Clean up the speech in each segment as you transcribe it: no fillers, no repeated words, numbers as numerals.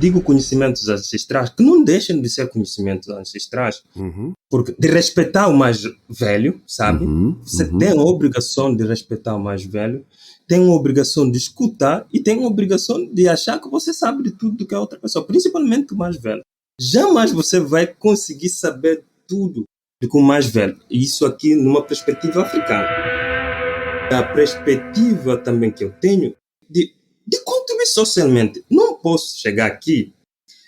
digo conhecimentos ancestrais, que não deixam de ser conhecimentos ancestrais, porque de respeitar o mais velho, sabe? Você tem a obrigação de respeitar o mais velho, tem a obrigação de escutar e tem a obrigação de achar que você sabe de tudo do que a outra pessoa, principalmente o mais velho. Jamais você vai conseguir saber tudo do que o mais velho. Isso aqui numa perspectiva africana. A perspectiva também que eu tenho de contribuir socialmente. Não posso chegar aqui,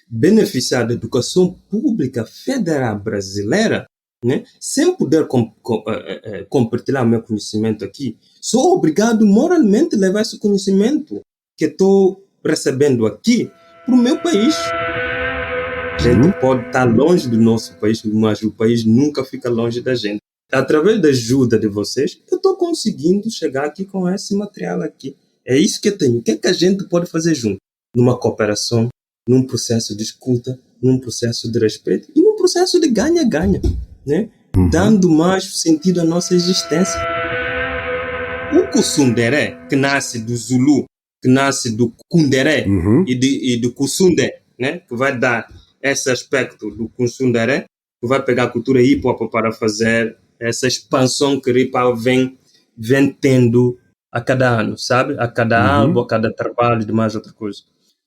beneficiar da educação pública federal brasileira, né, sem poder compartilhar o meu conhecimento aqui. Sou obrigado moralmente a levar esse conhecimento que estou recebendo aqui para o meu país. A gente pode estar longe do nosso país, mas o país nunca fica longe da gente. Através da ajuda de vocês, eu estou conseguindo chegar aqui com esse material aqui. É isso que eu tenho. O que é que a gente pode fazer junto? Numa cooperação, num processo de escuta, num processo de respeito e num processo de ganha-ganha, né? Dando mais sentido à nossa existência. O Kusundere, que nasce do Zulu, que nasce do Kundere e do Kusunde, né? Que vai dar esse aspecto do Kusundere, que vai pegar a cultura hip-hop para fazer essa expansão que o hip-hop vem tendo a cada ano, sabe? A cada álbum, a cada trabalho e demais outra coisa.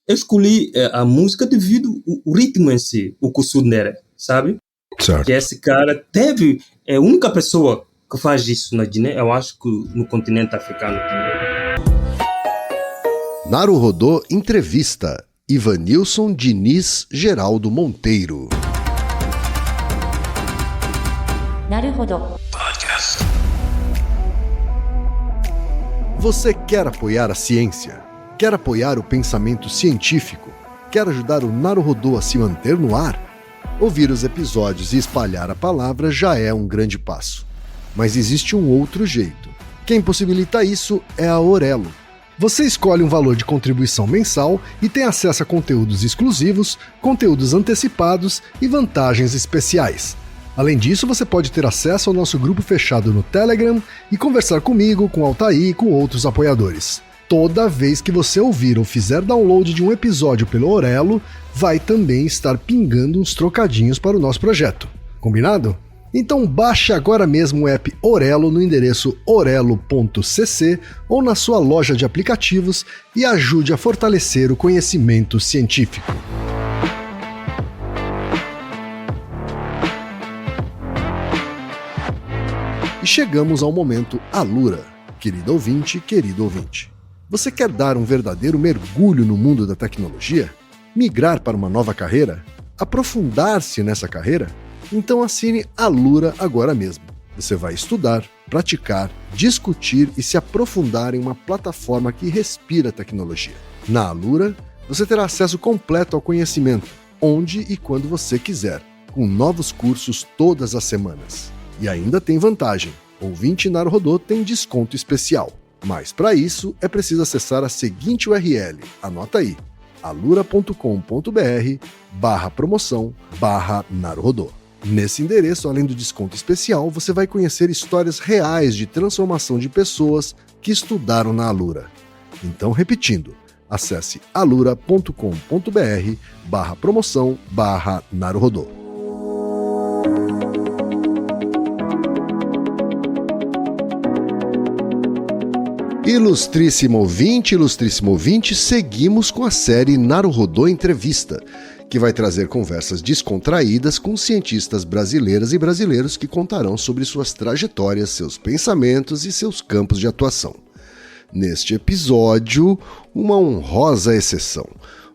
Eu escolhi a música devido ao ritmo em si, o Kusundere, sabe? Certo. Que esse cara é a única pessoa que faz isso na Guiné, eu acho que no continente africano também. Naruhodô Entrevista. Ivanilson Diniz Geraldo Monteiro. Naruhodô. Você quer apoiar a ciência? Quer apoiar o pensamento científico? Quer ajudar o Naruhodô a se manter no ar? Ouvir os episódios e espalhar a palavra já é um grande passo. Mas existe um outro jeito. Quem possibilita isso é a Orelo. Você escolhe um valor de contribuição mensal e tem acesso a conteúdos exclusivos, conteúdos antecipados e vantagens especiais. Além disso, você pode ter acesso ao nosso grupo fechado no Telegram e conversar comigo, com Altair e com outros apoiadores. Toda vez que você ouvir ou fizer download de um episódio pelo Orelo, vai também estar pingando uns trocadinhos para o nosso projeto. Combinado? Então baixe agora mesmo o app Orelo no endereço orelo.cc ou na sua loja de aplicativos e ajude a fortalecer o conhecimento científico. E chegamos ao momento Alura. Querido ouvinte, querido ouvinte. Você quer dar um verdadeiro mergulho no mundo da tecnologia? Migrar para uma nova carreira? Aprofundar-se nessa carreira? Então assine Alura agora mesmo. Você vai estudar, praticar, discutir e se aprofundar em uma plataforma que respira tecnologia. Na Alura, você terá acesso completo ao conhecimento, onde e quando você quiser, com novos cursos todas as semanas. E ainda tem vantagem: ouvinte Naruhodô tem desconto especial. Mas para isso é preciso acessar a seguinte URL, anota aí, alura.com.br/promoção/Naruhodô. Nesse endereço, além do desconto especial, você vai conhecer histórias reais de transformação de pessoas que estudaram na Alura. Então, repetindo, acesse alura.com.br/promoção/Naruhodô. Ilustríssimo ouvinte, seguimos com a série Naruhodô Entrevista, que vai trazer conversas descontraídas com cientistas brasileiras e brasileiros que contarão sobre suas trajetórias, seus pensamentos e seus campos de atuação. Neste episódio, uma honrosa exceção,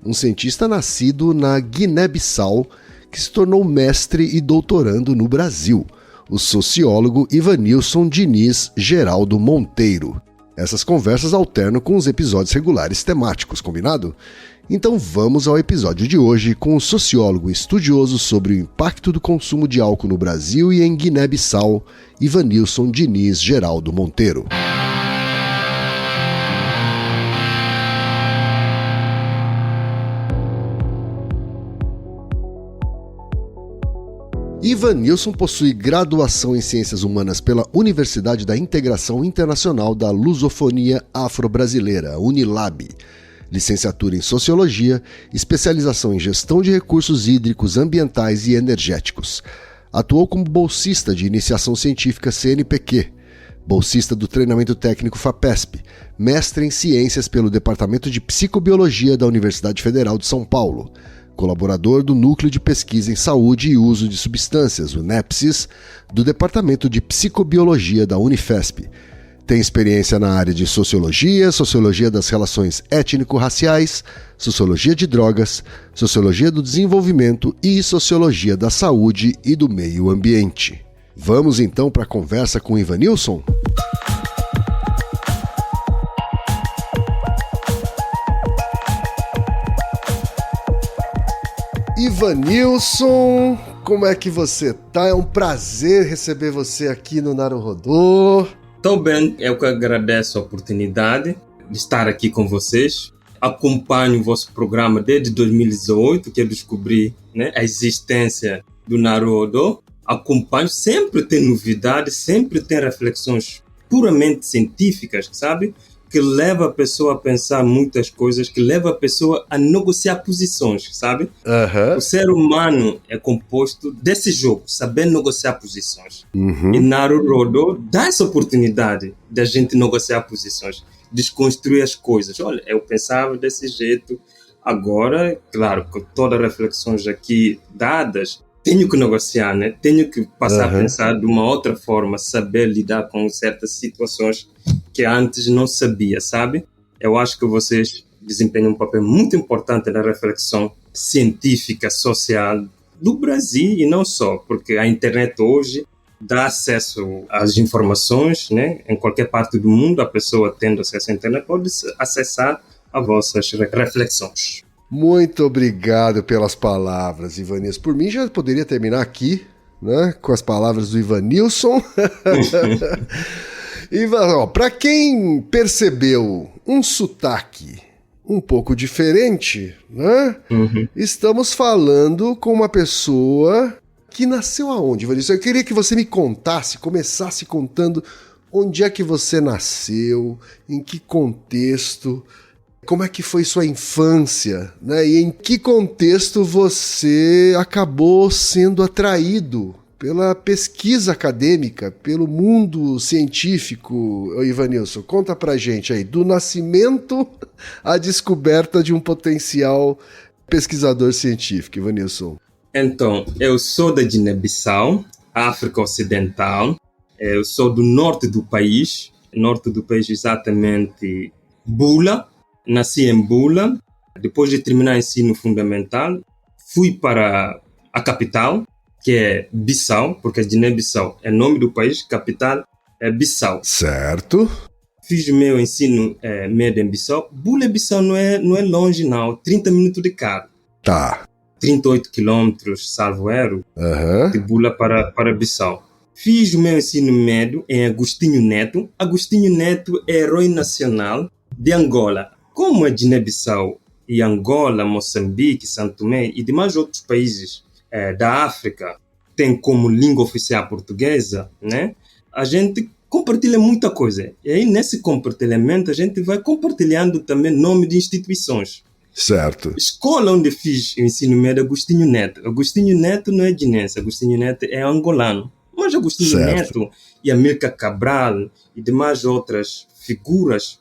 um cientista nascido na Guiné-Bissau que se tornou mestre e doutorando no Brasil, o sociólogo Ivanilson Diniz Geraldo Monteiro. Essas conversas alternam com os episódios regulares temáticos, combinado? Então vamos ao episódio de hoje com o sociólogo estudioso sobre o impacto do consumo de álcool no Brasil e em Guiné-Bissau, Ivanilson Diniz Geraldo Monteiro. Ivanilson possui graduação em Ciências Humanas pela Universidade da Integração Internacional da Lusofonia Afro-Brasileira, Unilab, licenciatura em Sociologia, especialização em Gestão de Recursos Hídricos, Ambientais e Energéticos. Atuou como bolsista de Iniciação Científica CNPq, bolsista do Treinamento Técnico FAPESP, mestre em Ciências pelo Departamento de Psicobiologia da Universidade Federal de São Paulo, colaborador do Núcleo de Pesquisa em Saúde e Uso de Substâncias, o NEPSIS, do Departamento de Psicobiologia da Unifesp. Tem experiência na área de Sociologia, Sociologia das Relações Étnico-Raciais, Sociologia de Drogas, Sociologia do Desenvolvimento e Sociologia da Saúde e do Meio Ambiente. Vamos então para a conversa com Ivanilson? Ivanilson, como é que você tá? É um prazer receber você aqui no Naruhodô. Tô bem, eu que agradeço a oportunidade de estar aqui com vocês. Acompanho o vosso programa desde 2018, que eu descobri, a existência do Naruhodô. Acompanho, sempre tem novidades, sempre tem reflexões puramente científicas, sabe? Que leva a pessoa a pensar muitas coisas, que leva a pessoa a negociar posições, sabe? O ser humano é composto desse jogo, saber negociar posições. E Naruhodô dá essa oportunidade de a gente negociar posições, desconstruir as coisas. Olha, eu pensava desse jeito, agora, claro, com todas as reflexões aqui dadas, tenho que negociar, Tenho que passar a pensar de uma outra forma, saber lidar com certas situações que antes não sabia, sabe? Eu acho que vocês desempenham um papel muito importante na reflexão científica, social do Brasil e não só, porque a internet hoje dá acesso às informações, Em qualquer parte do mundo, a pessoa tendo acesso à internet pode acessar as vossas reflexões. Muito obrigado pelas palavras, Ivanilson. Por mim, já poderia terminar aqui, com as palavras do Ivanilson. Para quem percebeu um sotaque um pouco diferente, Estamos falando com uma pessoa que nasceu aonde, Ivanilson? Eu queria que você me começasse contando onde é que você nasceu, em que contexto, como é que foi sua infância, E em que contexto você acabou sendo atraído pela pesquisa acadêmica, pelo mundo científico, Ivanilson? Conta pra gente aí, do nascimento à descoberta de um potencial pesquisador científico, Ivanilson. Então, eu sou da Guiné-Bissau, África Ocidental. Eu sou do norte do país exatamente Bula. Nasci em Bula. Depois de terminar o ensino fundamental, fui para a capital, que é Bissau, porque a Guiné-Bissau é nome do país, capital é Bissau. Certo. Fiz meu ensino médio em Bissau. Bula e Bissau não é longe, não. 30 minutos de carro. Tá. 38 quilômetros, salvo erro, de Bula para Bissau. Fiz o meu ensino médio em Agostinho Neto. Agostinho Neto é herói nacional de Angola. Como a Guiné-Bissau e Angola, Moçambique, São Tomé e demais outros países da África têm como língua oficial portuguesa, A gente compartilha muita coisa. E aí, nesse compartilhamento, a gente vai compartilhando também nome de instituições. Certo. Escola onde fiz o ensino médio, Agostinho Neto. Agostinho Neto não é guinense, Agostinho Neto é angolano. Mas Agostinho Neto e Amílcar Cabral e demais outras figuras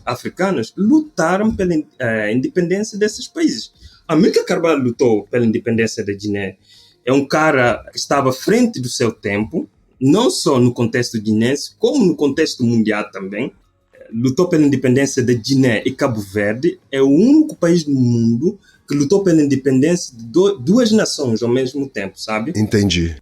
africanas lutaram pela independência desses países. Amílcar Cabral lutou pela independência da Guiné. É um cara que estava à frente do seu tempo, não só no contexto guinense, como no contexto mundial também. Lutou pela independência da Guiné e Cabo Verde. É o único país do mundo que lutou pela independência de duas nações ao mesmo tempo, sabe? Entendi.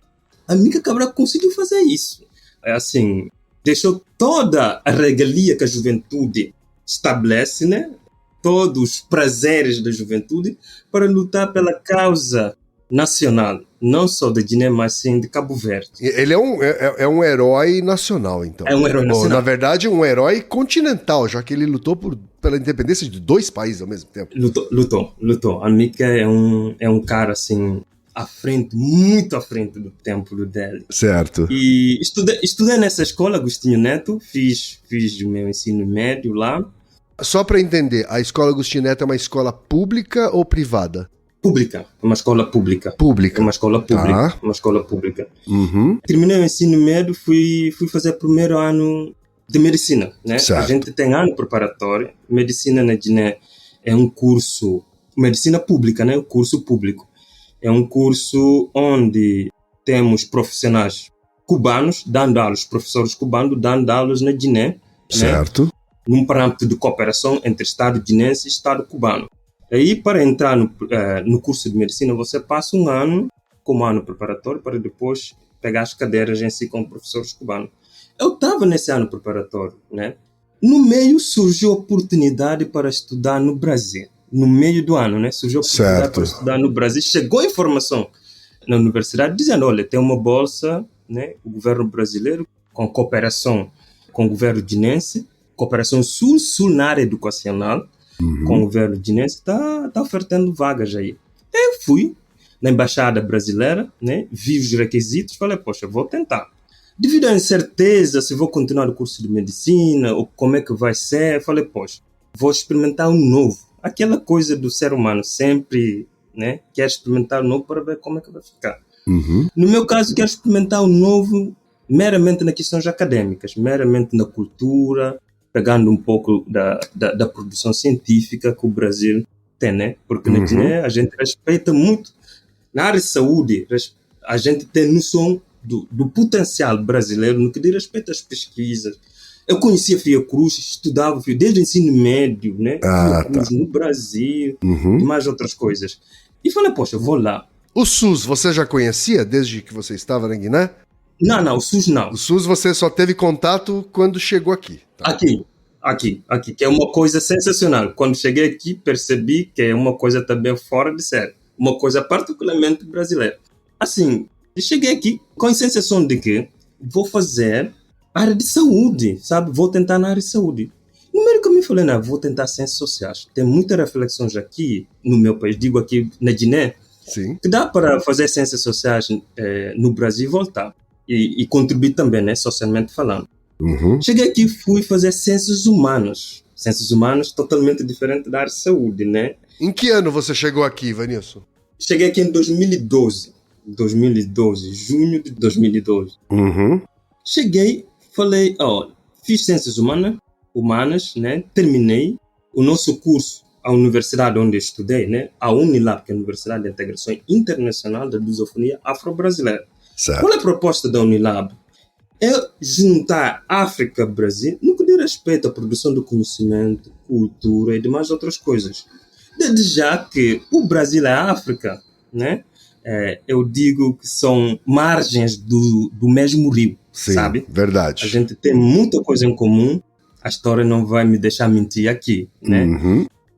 Amílcar Cabral conseguiu fazer isso. Assim, deixou toda a regalia que a juventude estabelece, Todos os prazeres da juventude para lutar pela causa nacional, não só da Guiné, mas sim de Cabo Verde. Ele é um herói nacional, então. É um herói nacional. Na verdade, um herói continental, já que ele lutou pela independência de dois países ao mesmo tempo. Lutou. Amílcar é um cara, assim, à frente, muito à frente do tempo dele. Certo. E estudei nessa escola, Agostinho Neto, fiz o meu ensino médio lá. Só para entender, a Escola Agostinho Neto é uma escola pública ou privada? Pública, uma escola pública. Pública. Uma escola pública, uma escola pública. Terminei o ensino médio, fui fazer o primeiro ano de medicina, né? Certo. A gente tem ano preparatório. Medicina na Guiné é um curso, medicina pública, né? O curso público. É um curso onde temos profissionais cubanos dando aulas, professores cubanos dando aulas na Guiné, certo, né? Num parâmetro de cooperação entre Estado guinense e Estado cubano. Aí, para entrar no curso de medicina, você passa um ano como ano preparatório para depois pegar as cadeiras em si com professores cubanos. Eu estava nesse ano preparatório, né? No meio surgiu a oportunidade para estudar no Brasil. No meio do ano, né? Surgiu a oportunidade para estudar no Brasil. Chegou a informação na universidade dizendo, olha, tem uma bolsa, né? O governo brasileiro, com cooperação com o governo guinense, cooperação sul-sul na área educacional, com o governo guinense, está ofertando vagas aí. Eu fui na embaixada brasileira, né? Vi os requisitos, falei, poxa, vou tentar. Devido à incerteza se vou continuar o curso de medicina ou como é que vai ser, falei, poxa, vou experimentar um novo. Aquela coisa do ser humano sempre, né? Quer experimentar um novo para ver como é que vai ficar. No meu caso, quero experimentar um novo meramente nas questões acadêmicas, meramente na cultura, pegando um pouco da produção científica que o Brasil tem, né? Porque na Guiné a gente respeita muito. Na área de saúde, a gente tem noção do potencial brasileiro no que diz respeito às pesquisas. Eu conhecia Fiocruz, estudava desde o ensino médio, né? Fiocruz no Brasil, e mais outras coisas. E falei, poxa, vou lá. O SUS, você já conhecia desde que você estava na Guiné? Não, o SUS não. O SUS você só teve contato quando chegou aqui. Tá? Aqui, que é uma coisa sensacional. Quando cheguei aqui, percebi que é uma coisa também fora de série. Uma coisa particularmente brasileira. Assim, eu cheguei aqui com a sensação de que vou fazer área de saúde, sabe? Vou tentar na área de saúde. No meio que eu me falei, não, vou tentar ciências sociais. Tem muitas reflexões aqui no meu país, digo aqui na Guiné, sim, que dá para fazer ciências sociais no Brasil e voltar. E contribuir também, né, socialmente falando. Cheguei aqui e fui fazer ciências humanas. Ciências humanas totalmente diferente da área de saúde, né? Em que ano você chegou aqui, Vanilson? Cheguei aqui em 2012, junho de 2012. Cheguei, falei, fiz ciências humanas, né? Terminei o nosso curso, a universidade onde eu estudei, né? A Unilab, que é a Universidade de Integração Internacional da Lusofonia Afro-Brasileira. Certo. Qual é a proposta da Unilab? É juntar África e Brasil no que diz respeito à produção do conhecimento, cultura e demais outras coisas. Desde já que o Brasil é a África, né? Eu digo que são margens do mesmo rio, sim, sabe? Verdade. A gente tem muita coisa em comum, a história não vai me deixar mentir aqui, né?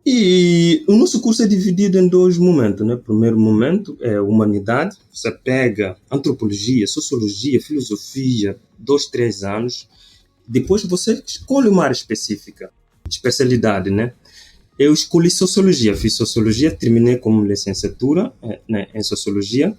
E o nosso curso é dividido em dois momentos, né? O primeiro momento é humanidade, você pega antropologia, sociologia, filosofia, 2, 3 anos, depois você escolhe uma área específica, especialidade, né? Eu escolhi sociologia, fiz sociologia, terminei como licenciatura, né, em sociologia,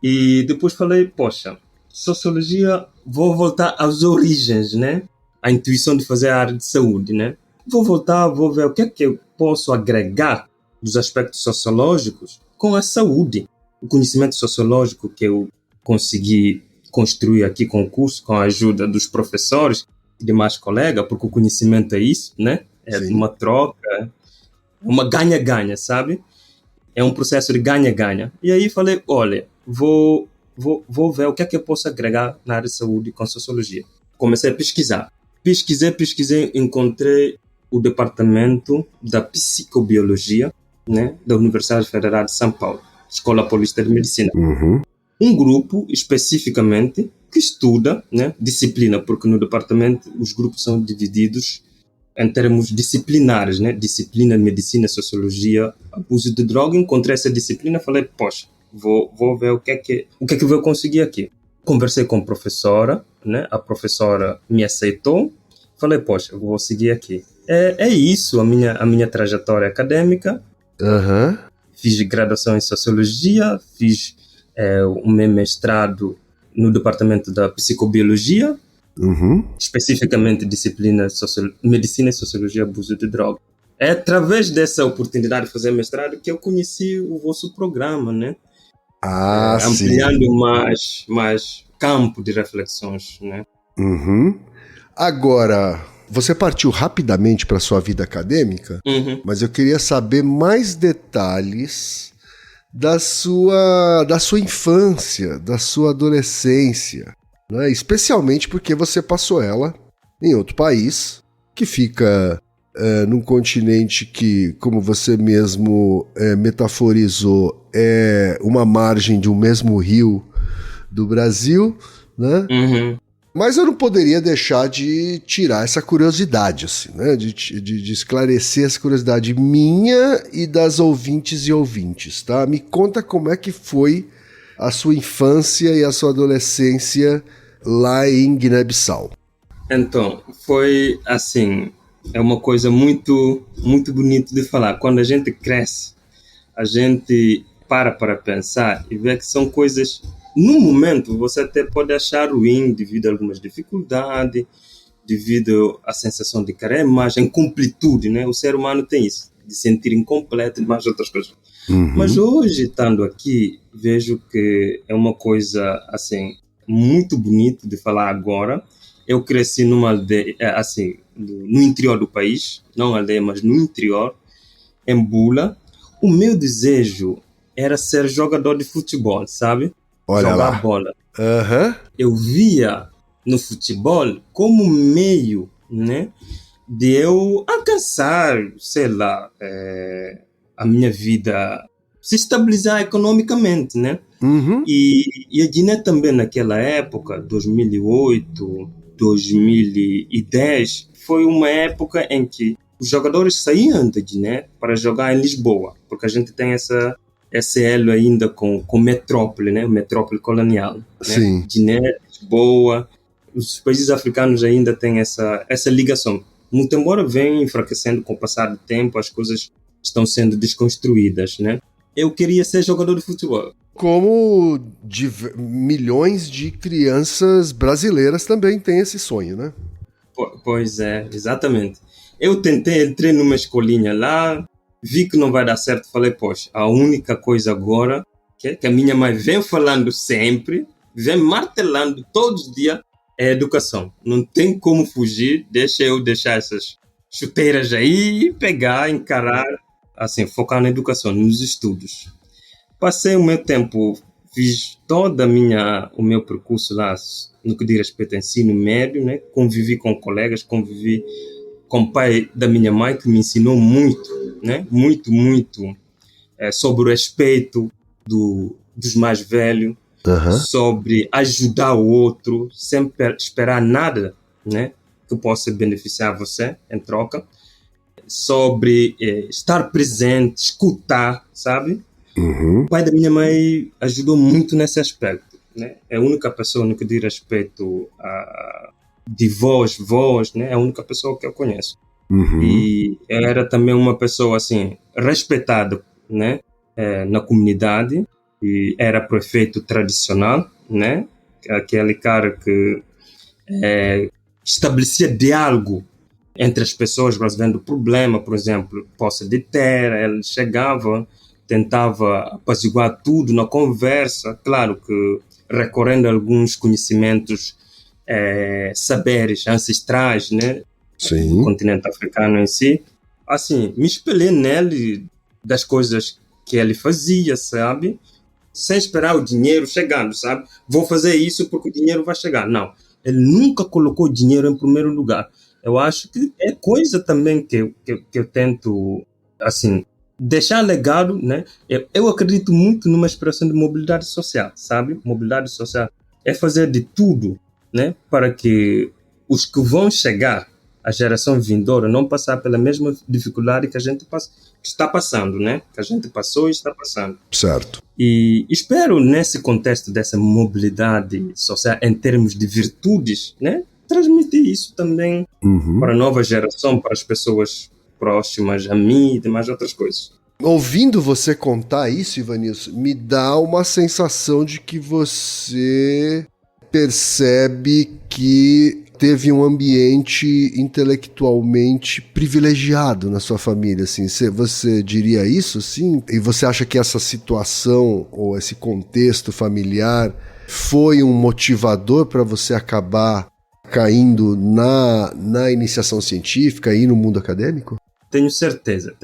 e depois falei, poxa, sociologia, vou voltar às origens, né? A intuição de fazer a área de saúde, né? Vou voltar, vou ver o que é que eu posso agregar dos aspectos sociológicos com a saúde. O conhecimento sociológico que eu consegui construir aqui com o curso, com a ajuda dos professores e demais colegas, porque o conhecimento é isso, né? É sim, uma troca, uma ganha-ganha, sabe? É um processo de ganha-ganha. E aí falei, olha, vou ver o que é que eu posso agregar na área de saúde com sociologia. Comecei a pesquisar. Pesquisei, encontrei o departamento da psicobiologia, né, da Universidade Federal de São Paulo, Escola Paulista de Medicina. Um grupo, especificamente, que estuda, né, disciplina, porque no departamento os grupos são divididos em termos disciplinares, né, disciplina, medicina, sociologia, abuso de droga. Encontrei essa disciplina, falei, poxa, vou ver o que é que eu vou conseguir aqui. Conversei com a professora, né, a professora me aceitou, falei, poxa, vou seguir aqui. É isso, a minha trajetória acadêmica. Fiz graduação em Sociologia, fiz o meu mestrado no departamento da Psicobiologia, especificamente disciplina Medicina e Sociologia Abuso de Droga. É através dessa oportunidade de fazer mestrado que eu conheci o vosso programa, né? Ampliando mais campo de reflexões, né? Agora, você partiu rapidamente para a sua vida acadêmica, mas eu queria saber mais detalhes da sua infância, da sua adolescência, né? Especialmente porque você passou ela em outro país, que fica num continente que, como você mesmo metaforizou, é uma margem de um mesmo rio do Brasil, né? Mas eu não poderia deixar de tirar essa curiosidade, assim, né? De esclarecer essa curiosidade minha e das ouvintes e ouvintes, tá? Me conta como é que foi a sua infância e a sua adolescência lá em Guiné-Bissau. Então, foi assim, é uma coisa muito, muito bonita de falar. Quando a gente cresce, a gente para pensar e vê que são coisas... No momento, você até pode achar ruim devido a algumas dificuldades, devido à sensação de carência, incompletude, né? O ser humano tem isso, de sentir incompleto e mais outras coisas. Mas hoje, estando aqui, vejo que é uma coisa, assim, muito bonita de falar agora. Eu cresci numa aldeia, assim, no interior do país, não aldeia, mas no interior, em Bula. O meu desejo era ser jogador de futebol, sabe? Olha jogar lá. bola. Eu via no futebol como meio, né, de eu alcançar, sei lá, a minha vida, se estabilizar economicamente, né? E a Guiné também naquela época, 2008, 2010, foi uma época em que os jogadores saíam da Guiné para jogar em Lisboa, porque a gente tem esse elo ainda com metrópole, né? Metrópole colonial. Né? Sim. Guiné, Lisboa, os países africanos ainda têm essa ligação. Muito embora venha enfraquecendo com o passar do tempo, as coisas estão sendo desconstruídas, né? Eu queria ser jogador de futebol. Como milhões de crianças brasileiras também têm esse sonho, né? Pois é, exatamente. Eu entrei numa escolinha lá, vi que não vai dar certo, falei, poxa, a única coisa agora que a minha mãe vem falando sempre, vem martelando todos os dias, é a educação. Não tem como fugir, deixa eu deixar essas chuteiras aí e pegar, encarar, assim, focar na educação, nos estudos. Passei o meu tempo, fiz todo o meu percurso lá, no que diz respeito ao ensino médio, né? Convivi com colegas, convivi com o pai da minha mãe, que me ensinou muito, né? Muito sobre o respeito dos mais velhos, sobre ajudar o outro, sem esperar nada, né? Que possa beneficiar você em troca, sobre estar presente, escutar, sabe? O pai da minha mãe ajudou muito nesse aspecto, né? É a única pessoa no que diz respeito de voz, né? É a única pessoa que eu conheço. E era também uma pessoa, assim, respeitada, né? Na comunidade, e era prefeito tradicional, né? Aquele cara que estabelecia diálogo entre as pessoas, resolvendo problema, por exemplo, posse de terra. Ele chegava, tentava apaziguar tudo na conversa, claro que recorrendo a alguns conhecimentos, saberes ancestrais, né? Sim. Do continente africano em si. Assim, me espelhei nele, das coisas que ele fazia, sabe? Sem esperar o dinheiro chegando, sabe? Vou fazer isso porque o dinheiro vai chegar. Não, ele nunca colocou o dinheiro em primeiro lugar. Eu acho que é coisa também que eu tento, assim, deixar legado, né? Eu acredito muito numa expressão de mobilidade social, sabe? Mobilidade social é fazer de tudo, né? Para que os que vão chegar, a geração vindoura, não passar pela mesma dificuldade que a gente está passando, né? Que a gente passou e está passando. Certo. E espero, nesse contexto dessa mobilidade social, em termos de virtudes, né? Transmitir isso também para a nova geração, para as pessoas próximas a mim e demais outras coisas. Ouvindo você contar isso, Ivanilson, me dá uma sensação de que você percebe que teve um ambiente intelectualmente privilegiado na sua família, assim. Você diria isso, sim? E você acha que essa situação ou esse contexto familiar foi um motivador para você acabar caindo na iniciação científica e no mundo acadêmico? Tenho certeza.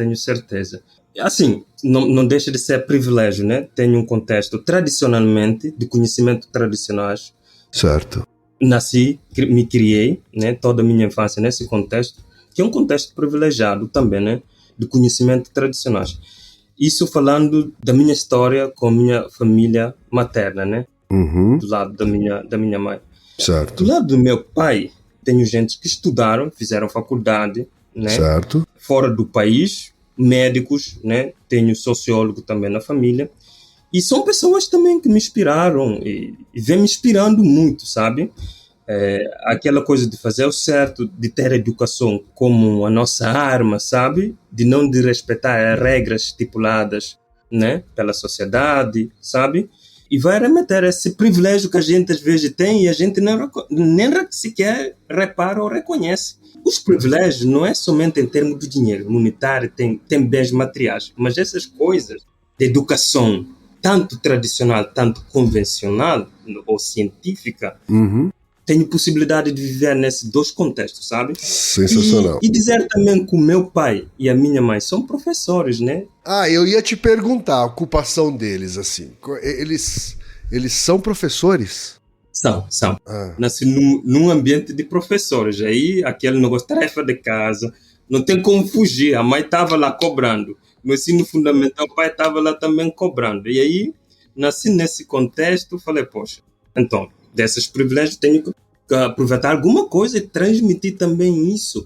Assim, não deixa de ser privilégio, né? Tenho um contexto tradicionalmente, de conhecimento tradicionais. Certo. Nasci, me criei, né? Toda a minha infância nesse contexto, que é um contexto privilegiado também, né? De conhecimento tradicionais. Isso falando da minha história com a minha família materna, né? Uhum. Do lado da minha mãe. Certo. Do lado do meu pai, tenho gente que estudaram, fizeram faculdade, né? Certo. Fora do país, médicos, né? Tenho sociólogo também na família. E são pessoas também que me inspiraram e vem me inspirando muito, sabe? Aquela coisa de fazer o certo, de ter a educação como a nossa arma, sabe? De não respeitar as regras estipuladas, né? Pela sociedade, sabe? E vai remeter a esse privilégio que a gente às vezes tem e a gente nem sequer repara ou reconhece. Os privilégios não é somente em termos de dinheiro monetário, tem bens materiais, mas essas coisas de educação, tanto tradicional, tanto convencional ou científica, tenho possibilidade de viver nesses dois contextos, sabe? Sensacional. E dizer também que o meu pai e a minha mãe são professores, né? Eu ia te perguntar a ocupação deles, assim. Eles são professores? São. Nasci num ambiente de professores. Aí, aquele negócio, tarefa de casa, não tem como fugir. A mãe estava lá cobrando. No ensino fundamental, o pai estava lá também cobrando. E aí, nasci nesse contexto, falei, poxa, então, desses privilégios, tenho que aproveitar alguma coisa e transmitir também isso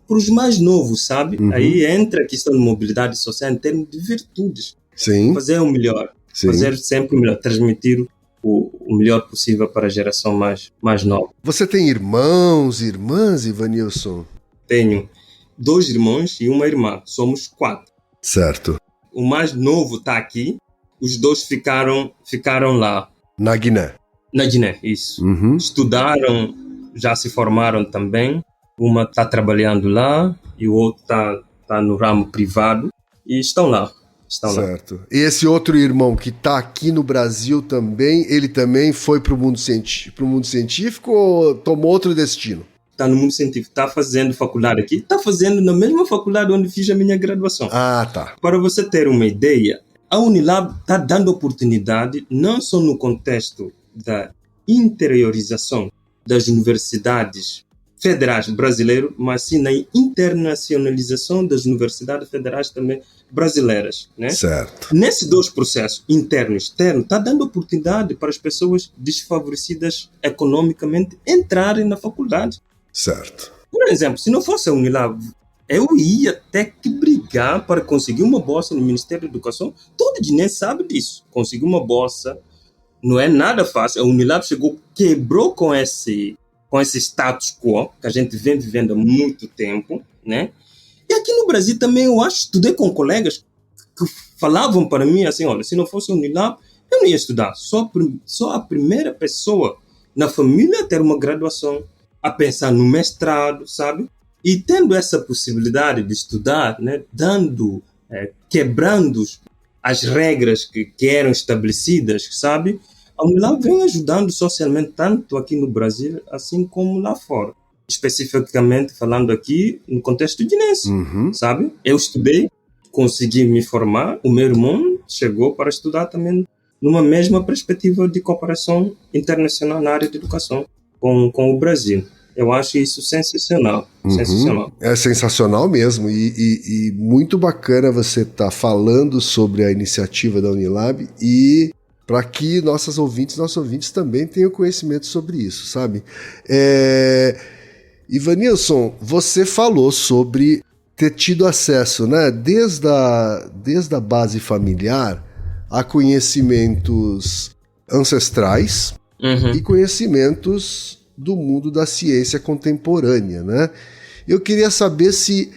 para os mais novos, sabe? Aí entra a questão de mobilidade social em termos de virtudes. Sim. Fazer o melhor. Sim. Fazer sempre o melhor. Transmitir o melhor possível para a geração mais nova. Você tem irmãos, irmãs, Ivanilson? Tenho 2 irmãos e uma irmã. Somos 4. Certo. O mais novo está aqui. Os 2 ficaram lá. Na Guiné? Na Guiné, isso. Estudaram, já se formaram também. Uma está trabalhando lá e o outro está no ramo privado. E estão lá. Certo. E esse outro irmão que está aqui no Brasil também, ele também foi para o mundo científico ou tomou outro destino? Está no mundo científico, está fazendo faculdade aqui, está fazendo na mesma faculdade onde fiz a minha graduação. Ah, tá. Para você ter uma ideia, a Unilab está dando oportunidade não só no contexto da interiorização das universidades federais brasileiras, mas sim na internacionalização das universidades federais também brasileiras, né? Certo. Nesses 2 processos, interno e externo, está dando oportunidade para as pessoas desfavorecidas economicamente entrarem na faculdade. Certo. Por exemplo, se não fosse a Unilab, eu ia ter que brigar para conseguir uma bolsa no Ministério da Educação. Todo guineense sabe disso. Conseguir uma bolsa não é nada fácil. A Unilab quebrou com esse status quo que a gente vem vivendo há muito tempo, né? E aqui no Brasil também, eu estudei com colegas que falavam para mim assim, olha, se não fosse a Unilab, eu não ia estudar. Só a primeira pessoa na família a ter uma graduação, a pensar no mestrado, sabe? E tendo essa possibilidade de estudar, né, quebrando as regras que eram estabelecidas, sabe? A Unilab vem ajudando socialmente tanto aqui no Brasil, assim como lá fora. Especificamente falando aqui no contexto guinense, sabe? Eu estudei, consegui me formar, o meu irmão chegou para estudar também numa mesma perspectiva de cooperação internacional na área de educação com o Brasil. Eu acho isso sensacional. Sensacional. É sensacional mesmo. E muito bacana você estar falando sobre a iniciativa da Unilab e para que nossos ouvintes também tenham conhecimento sobre isso, sabe? Ivanilson, você falou sobre ter tido acesso, né, desde a base familiar a conhecimentos ancestrais e conhecimentos do mundo da ciência contemporânea, né? Eu queria saber se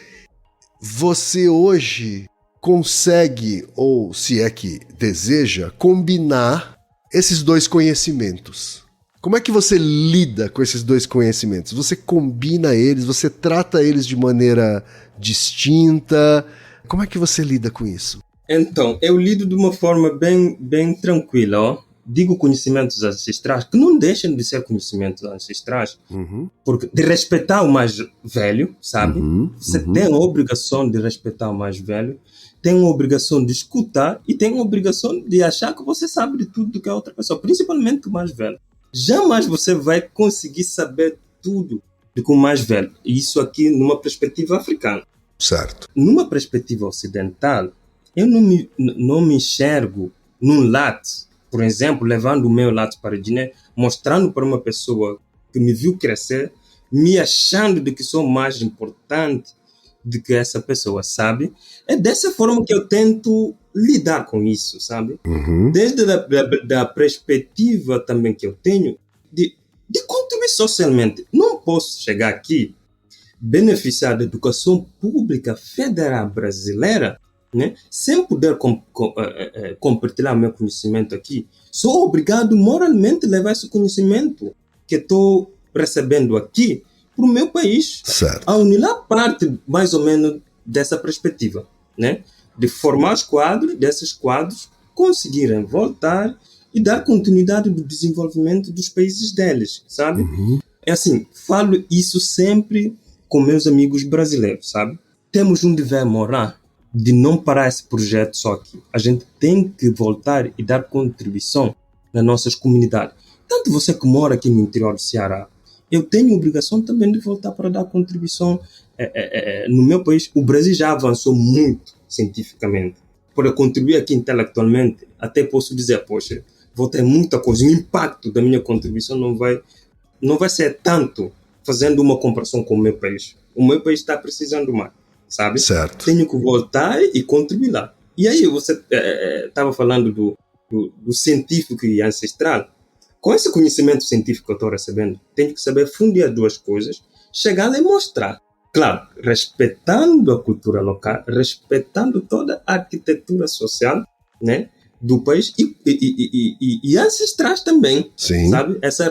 você hoje consegue, ou se é que deseja, combinar esses 2 conhecimentos. Como é que você lida com esses dois conhecimentos? Você combina eles, você trata eles de maneira distinta? Como é que você lida com isso? Então, eu lido de uma forma bem tranquila, ó. Digo conhecimentos ancestrais, que não deixam de ser conhecimentos ancestrais, porque de respeitar o mais velho, sabe? Você tem a obrigação de respeitar o mais velho, tem a obrigação de escutar e tem a obrigação de achar que você sabe de tudo do que a outra pessoa, principalmente o mais velho. Jamais você vai conseguir saber tudo do que o mais velho. Isso aqui numa perspectiva africana. Certo. Numa perspectiva ocidental, eu não me enxergo num latte, por exemplo, levando o meu latte para a Guiné, mostrando para uma pessoa que me viu crescer, me achando de que sou mais importante do que essa pessoa, sabe? É dessa forma que eu tento lidar com isso, sabe? Desde a perspectiva também que eu tenho de contribuir socialmente. Não posso chegar aqui, beneficiar da educação pública federal brasileira, né, sem poder compartilhar meu conhecimento aqui. Sou obrigado moralmente a levar esse conhecimento que estou recebendo aqui para o meu país. Certo. A Unilab parte mais ou menos dessa perspectiva, né, de formar os quadros, desses quadros conseguirem voltar e dar continuidade do desenvolvimento dos países deles, sabe? É assim, falo isso sempre com meus amigos brasileiros, sabe? Temos um dever moral de não parar esse projeto só aqui. A gente tem que voltar e dar contribuição nas nossas comunidades. Tanto você que mora aqui no interior do Ceará, eu tenho a obrigação também de voltar para dar contribuição no meu país. O Brasil já avançou muito cientificamente. Para contribuir aqui intelectualmente, até posso dizer, poxa, vou ter muita coisa. O impacto da minha contribuição não vai ser tanto fazendo uma comparação com o meu país. O meu país está precisando mais, sabe? Certo. Tenho que voltar e contribuir lá. E aí você estava falando do científico e ancestral. Com esse conhecimento científico que eu estou recebendo, tenho que saber fundir as duas coisas, chegar lá e mostrar. Claro, respeitando a cultura local, respeitando toda a arquitetura social, né, do país e ancestrais também. Sim. Sabe? Essa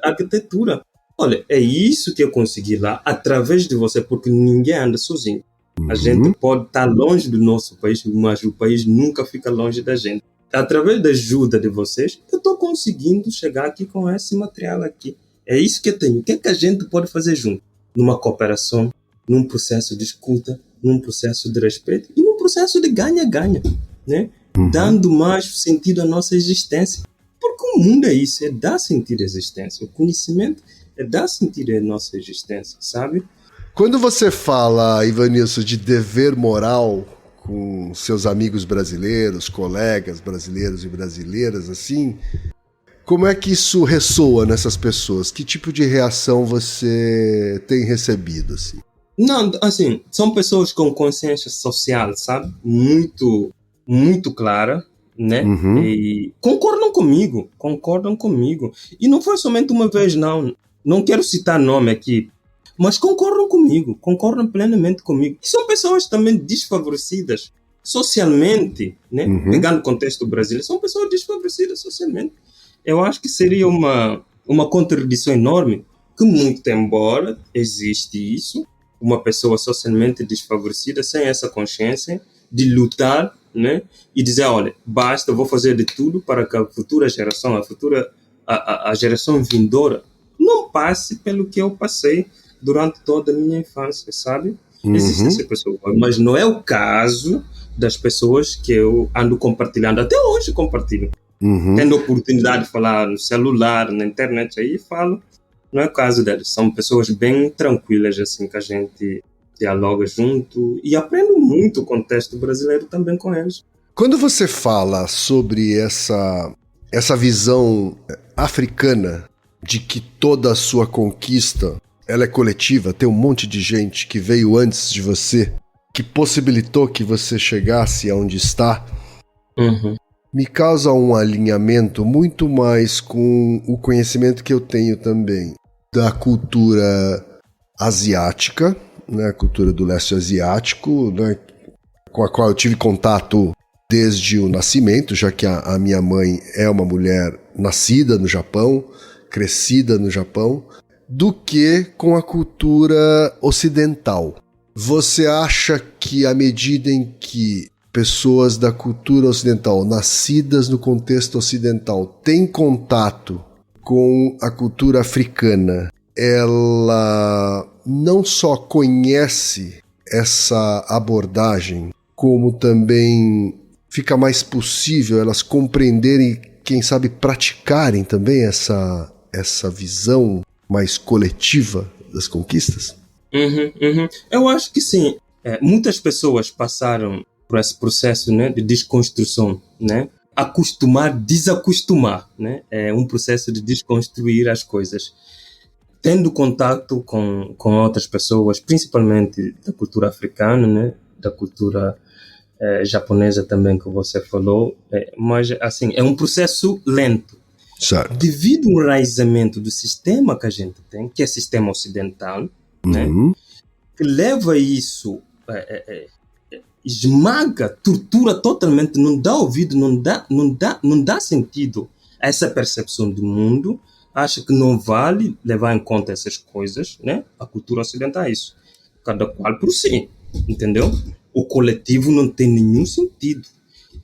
arquitetura. Olha, é isso que eu consegui lá, através de você, porque ninguém anda sozinho. A gente pode estar longe do nosso país, mas o país nunca fica longe da gente. Através da ajuda de vocês, eu estou conseguindo chegar aqui com esse material aqui. É isso que eu tenho. O que é que a gente pode fazer junto? Numa cooperação, num processo de escuta, num processo de respeito e num processo de ganha-ganha, né? Dando mais sentido à nossa existência. Porque o mundo é isso, é dar sentido à existência. O conhecimento é dar sentido à nossa existência, sabe? Quando você fala, Ivanilson, de dever moral com seus amigos brasileiros, colegas brasileiros e brasileiras, assim, como é que isso ressoa nessas pessoas? Que tipo de reação você tem recebido, assim? Não, assim, são pessoas com consciência social, sabe? Muito, muito clara, né? E concordam comigo. E não foi somente uma vez, não quero citar nome aqui, mas concordam plenamente comigo. E são pessoas também desfavorecidas socialmente, né? Pegando o contexto brasileiro, são pessoas desfavorecidas socialmente. Eu acho que seria uma contradição enorme, que muito embora existe isso, uma pessoa socialmente desfavorecida, sem essa consciência de lutar, né? E dizer, olha, basta, vou fazer de tudo para que a futura geração, a geração vindoura, não passe pelo que eu passei durante toda a minha infância, sabe? Existem essas pessoas, mas não é o caso das pessoas que eu ando compartilhando, até hoje compartilho. Tendo a oportunidade de falar no celular, na internet, aí falo. Não é o caso deles, são pessoas bem tranquilas, assim, que a gente dialoga junto e aprendo muito o contexto brasileiro também com eles. Quando você fala sobre essa visão africana de que toda a sua conquista ela é coletiva, tem um monte de gente que veio antes de você, que possibilitou que você chegasse aonde está, me causa um alinhamento muito mais com o conhecimento que eu tenho também da cultura asiática, né, a cultura do leste asiático, né, com a qual eu tive contato desde o nascimento, já que a minha mãe é uma mulher nascida no Japão crescida no Japão, do que com a cultura ocidental. Você acha que à medida em que pessoas da cultura ocidental, nascidas no contexto ocidental, têm contato com a cultura africana, ela não só conhece essa abordagem, como também fica mais possível elas compreenderem, quem sabe praticarem também essa visão mais coletiva das conquistas? Eu acho que sim. Muitas pessoas passaram por esse processo, né, de desconstrução, né? Acostumar, desacostumar, né? É um processo de desconstruir as coisas. Tendo contato com outras pessoas, principalmente da cultura africana, né? Da cultura japonesa também, que você falou, mas assim, é um processo lento. Certo. Devido ao enraizamento do sistema que a gente tem, que é o sistema ocidental, né? Que leva isso, esmaga, tortura totalmente, não dá ouvido, não dá sentido a essa percepção do mundo, acha que não vale levar em conta essas coisas, né? A cultura ocidental é isso. Cada qual por si, entendeu? O coletivo não tem nenhum sentido.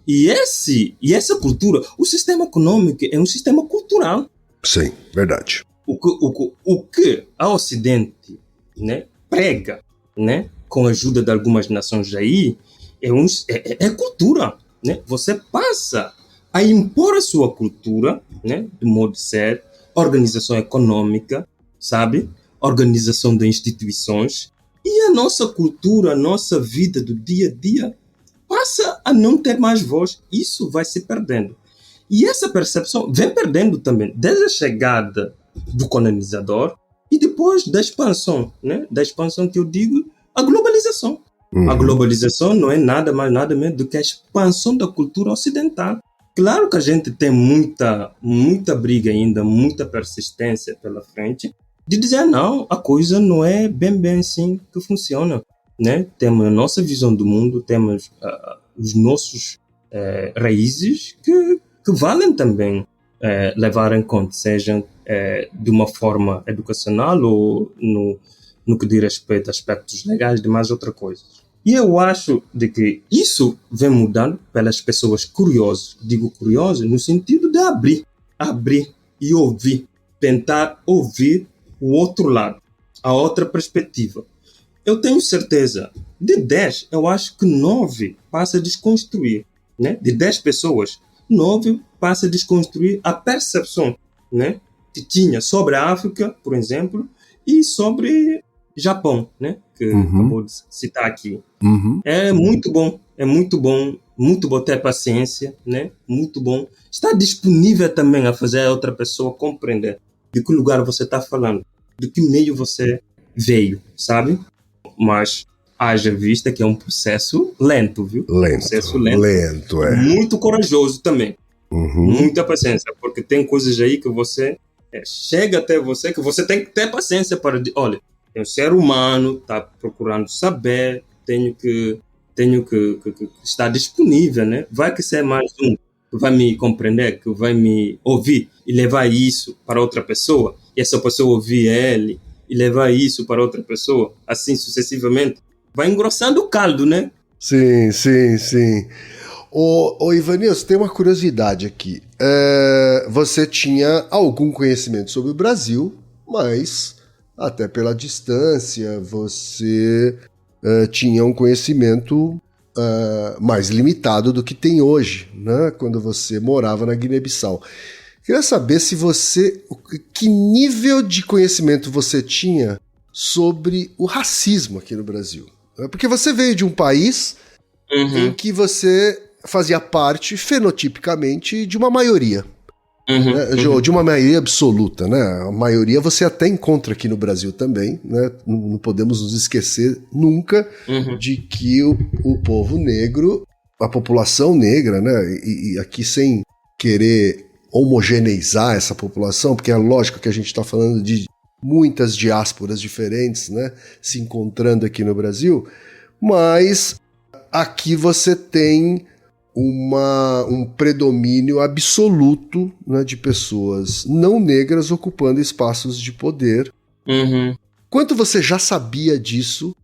E essa cultura, o sistema econômico é um sistema cultural. Sim, verdade. O que a Ocidente, né, prega, né, com a ajuda de algumas nações aí, é cultura, né? Você passa a impor a sua cultura, né, de modo de ser, organização econômica, sabe? Organização de instituições. E a nossa cultura, a nossa vida do dia a dia passa a não ter mais voz. Isso vai se perdendo. E essa percepção vem perdendo também, desde a chegada do colonizador e depois da expansão, né? Da expansão que eu digo, a globalização. A globalização não é nada mais, nada menos do que a expansão da cultura ocidental. Claro que a gente tem muita briga ainda, muita persistência pela frente, de dizer, não, a coisa não é bem assim que funciona, né? Temos a nossa visão do mundo, temos os nossos raízes que valem também levar em conta, seja de uma forma educacional ou no que diz respeito a aspectos legais de mais outra coisa. E eu acho de que isso vem mudando pelas pessoas curiosas. Digo curiosas no sentido de abrir e ouvir, tentar ouvir o outro lado, a outra perspectiva. Eu tenho certeza, de 10, eu acho que 9 passa a desconstruir, né? De 10 pessoas, 9 passa a desconstruir a percepção, né, que tinha sobre a África, por exemplo, e sobre Japão, né, que acabou de citar aqui. É muito bom ter paciência, né? Muito bom. Está disponível também a fazer a outra pessoa compreender de que lugar você está falando, de que meio você veio, sabe? Mas haja vista que é um processo lento, viu? Processo lento, muito corajoso também. Muita paciência, porque tem coisas aí que você chega até você, que você tem que ter paciência para... Olha, tem um ser humano, está procurando saber, tenho que estar disponível, né? Vai que ser mais um que vai me compreender, que vai me ouvir e levar isso para outra pessoa, e essa pessoa ouvir ele e levar isso para outra pessoa, assim sucessivamente. Vai engrossando o caldo, né? Sim. Ô Ivanilson, tem uma curiosidade aqui. Você tinha algum conhecimento sobre o Brasil, mas até pela distância você tinha um conhecimento mais limitado do que tem hoje, né? Quando você morava na Guiné-Bissau. Queria saber que nível de conhecimento você tinha sobre o racismo aqui no Brasil. Porque você veio de um país em que você fazia parte, fenotipicamente, de uma maioria. Né? De uma maioria absoluta, né? A maioria você até encontra aqui no Brasil também, né? Não podemos nos esquecer nunca de que o povo negro, a população negra, né? E aqui sem querer homogeneizar essa população, porque é lógico que a gente está falando de muitas diásporas diferentes, né? Se encontrando aqui no Brasil, mas aqui você tem um predomínio absoluto, né, de pessoas não negras ocupando espaços de poder. Uhum. Quanto você já sabia disso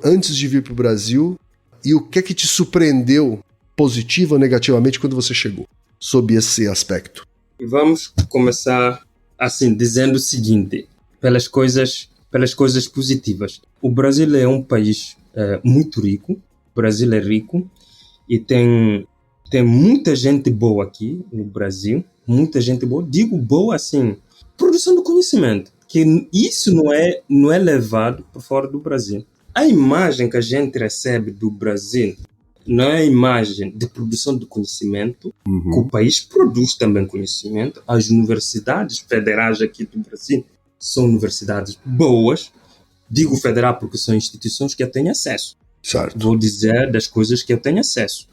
antes de vir para o Brasil? E o que é que te surpreendeu positivo ou negativamente quando você chegou, sob esse aspecto? Vamos começar assim, dizendo o seguinte, pelas coisas positivas. O Brasil é um país muito rico, o Brasil é rico e tem muita gente boa aqui no Brasil, muita gente boa, digo boa assim, produção do conhecimento, que isso não é levado para fora do Brasil. A imagem que a gente recebe do Brasil não é a imagem de produção de conhecimento, que o país produz também conhecimento. As universidades federais aqui do Brasil são universidades boas. Digo federal porque são instituições que eu tenho acesso. Certo. Vou dizer das coisas que eu tenho acesso.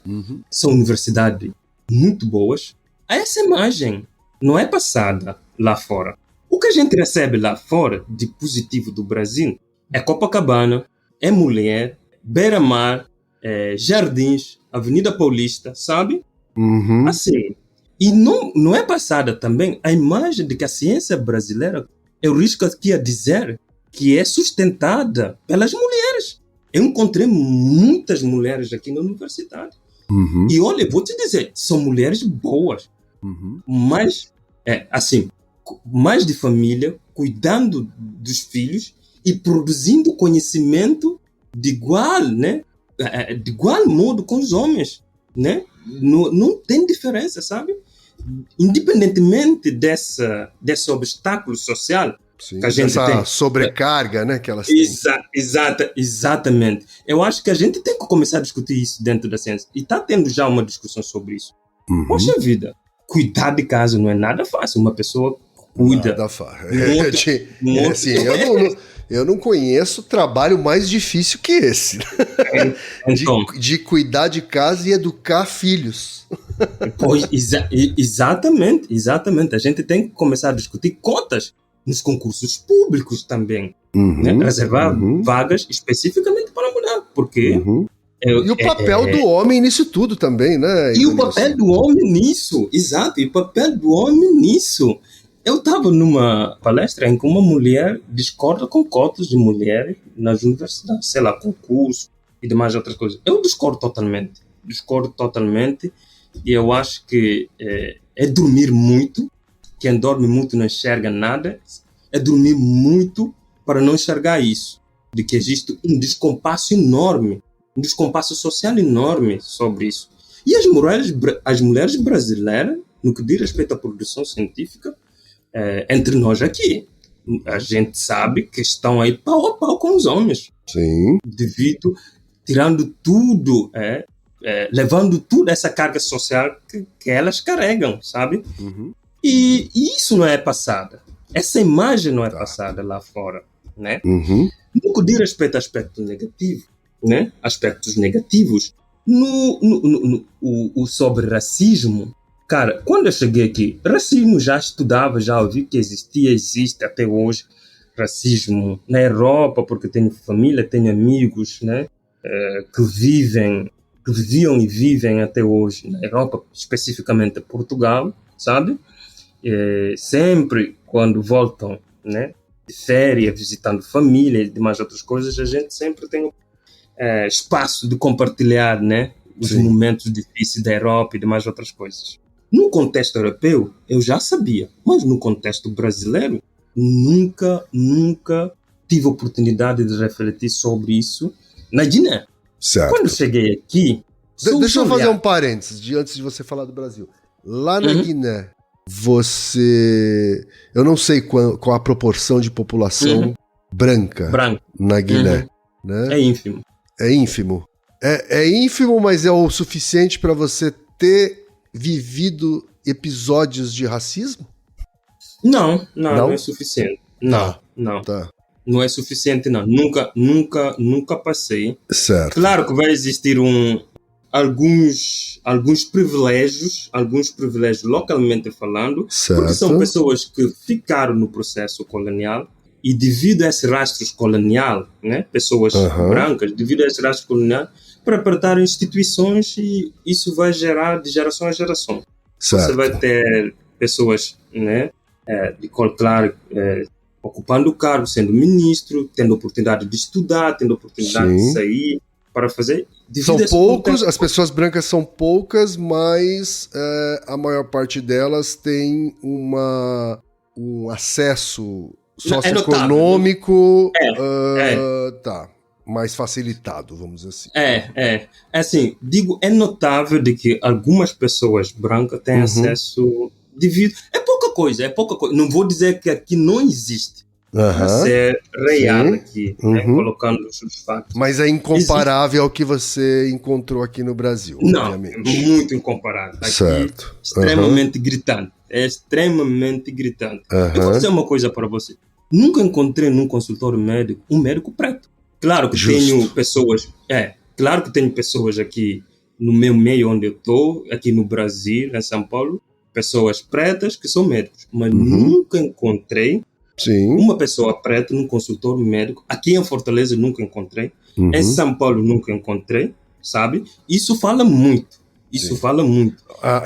São universidades muito boas. Essa imagem não é passada lá fora. O que a gente recebe lá fora de positivo do Brasil é Copacabana, é mulher, beira-mar, jardins, Avenida Paulista, sabe? Assim. E não é passada também a imagem de que a ciência brasileira, eu risco aqui a dizer, que é sustentada pelas mulheres. Eu encontrei muitas mulheres aqui na universidade. E olha, vou te dizer, são mulheres boas. Mas, assim, mais de família, cuidando dos filhos e produzindo conhecimento de igual, né? De igual modo com os homens, né? Não tem diferença, sabe? Independentemente desse obstáculo social, sim, que a gente essa tem. sobrecarga, né, que elas têm. Exatamente. Eu acho que a gente tem que começar a discutir isso dentro da ciência. E está tendo já uma discussão sobre isso. Poxa vida, cuidar de casa não é nada fácil. Uma pessoa cuida. Nada fácil. Assim, eu não conheço trabalho mais difícil que esse. Então, de cuidar de casa e educar filhos. Pois, exatamente. A gente tem que começar a discutir cotas nos concursos públicos também. Né? Reservar vagas especificamente para a mulher. Porque... E o papel do homem nisso tudo também, né? E o papel do homem nisso, exato. E o papel do homem nisso. Eu estava numa palestra em que uma mulher discorda com cotas de mulheres nas universidades, sei lá, concurso e demais outras coisas. Eu discordo totalmente. E eu acho que é dormir muito. Quem dorme muito não enxerga nada. É dormir muito para não enxergar isso. De que existe um descompasso enorme, um descompasso social enorme sobre isso. E as mulheres brasileiras, no que diz respeito à produção científica, entre nós aqui, a gente sabe que estão aí pau a pau com os homens. Sim. Tirando tudo, levando toda essa carga social que elas carregam, sabe? E isso não é passada. Essa imagem não é passada lá fora, né? No que diz respeito a aspectos negativos, né? Aspectos negativos, sobre racismo. Cara, quando eu cheguei aqui, racismo já estudava, já ouvi que existe até hoje racismo na Europa, porque tenho família, tenho amigos, né, que viviam e vivem até hoje na Europa, especificamente Portugal, sabe? Sempre quando voltam, né, de férias, visitando família e demais outras coisas, a gente sempre tem espaço de compartilhar, né, os momentos difíceis da Europa e demais outras coisas. No contexto europeu, eu já sabia, mas no contexto brasileiro, nunca tive oportunidade de refletir sobre isso na Guiné. Certo. Quando cheguei aqui... Deixa eu fazer um parênteses, antes de você falar do Brasil. Lá na Guiné, eu não sei qual a proporção de população branca na Guiné. Né? É ínfimo. É ínfimo. É ínfimo, mas é o suficiente para você ter vivido episódios de racismo? Não é suficiente. Não. Tá. Não é suficiente, não. Nunca passei. Certo. Claro que vai existir alguns privilégios localmente falando, certo. Porque são pessoas que ficaram no processo colonial e devido a esse rastro colonial, né, pessoas brancas, devido a esse rastro colonial, para apertar instituições e isso vai gerar de geração a geração. Certo. Você vai ter pessoas, né, ocupando o cargo, sendo ministro, tendo oportunidade de estudar, tendo oportunidade de sair para fazer. São poucos, as pessoas brancas são poucas, mas a maior parte delas tem um acesso socioeconômico mais facilitado, vamos dizer assim. Assim, é notável de que algumas pessoas brancas têm acesso devido... É pouca coisa. Não vou dizer que aqui não existe. A ser real aqui, né, colocando os fatos. Mas é incomparável ao que você encontrou aqui no Brasil, obviamente. Não, muito incomparável. Aqui, certo. Extremamente gritante. É extremamente gritante. Eu vou dizer uma coisa para você. Nunca encontrei num consultório médico um médico preto. Claro que tenho pessoas aqui no meu meio onde eu estou, aqui no Brasil, em São Paulo, pessoas pretas que são médicos, mas nunca encontrei uma pessoa preta num consultório médico. Aqui em Fortaleza nunca encontrei, em São Paulo nunca encontrei, sabe? Isso fala muito.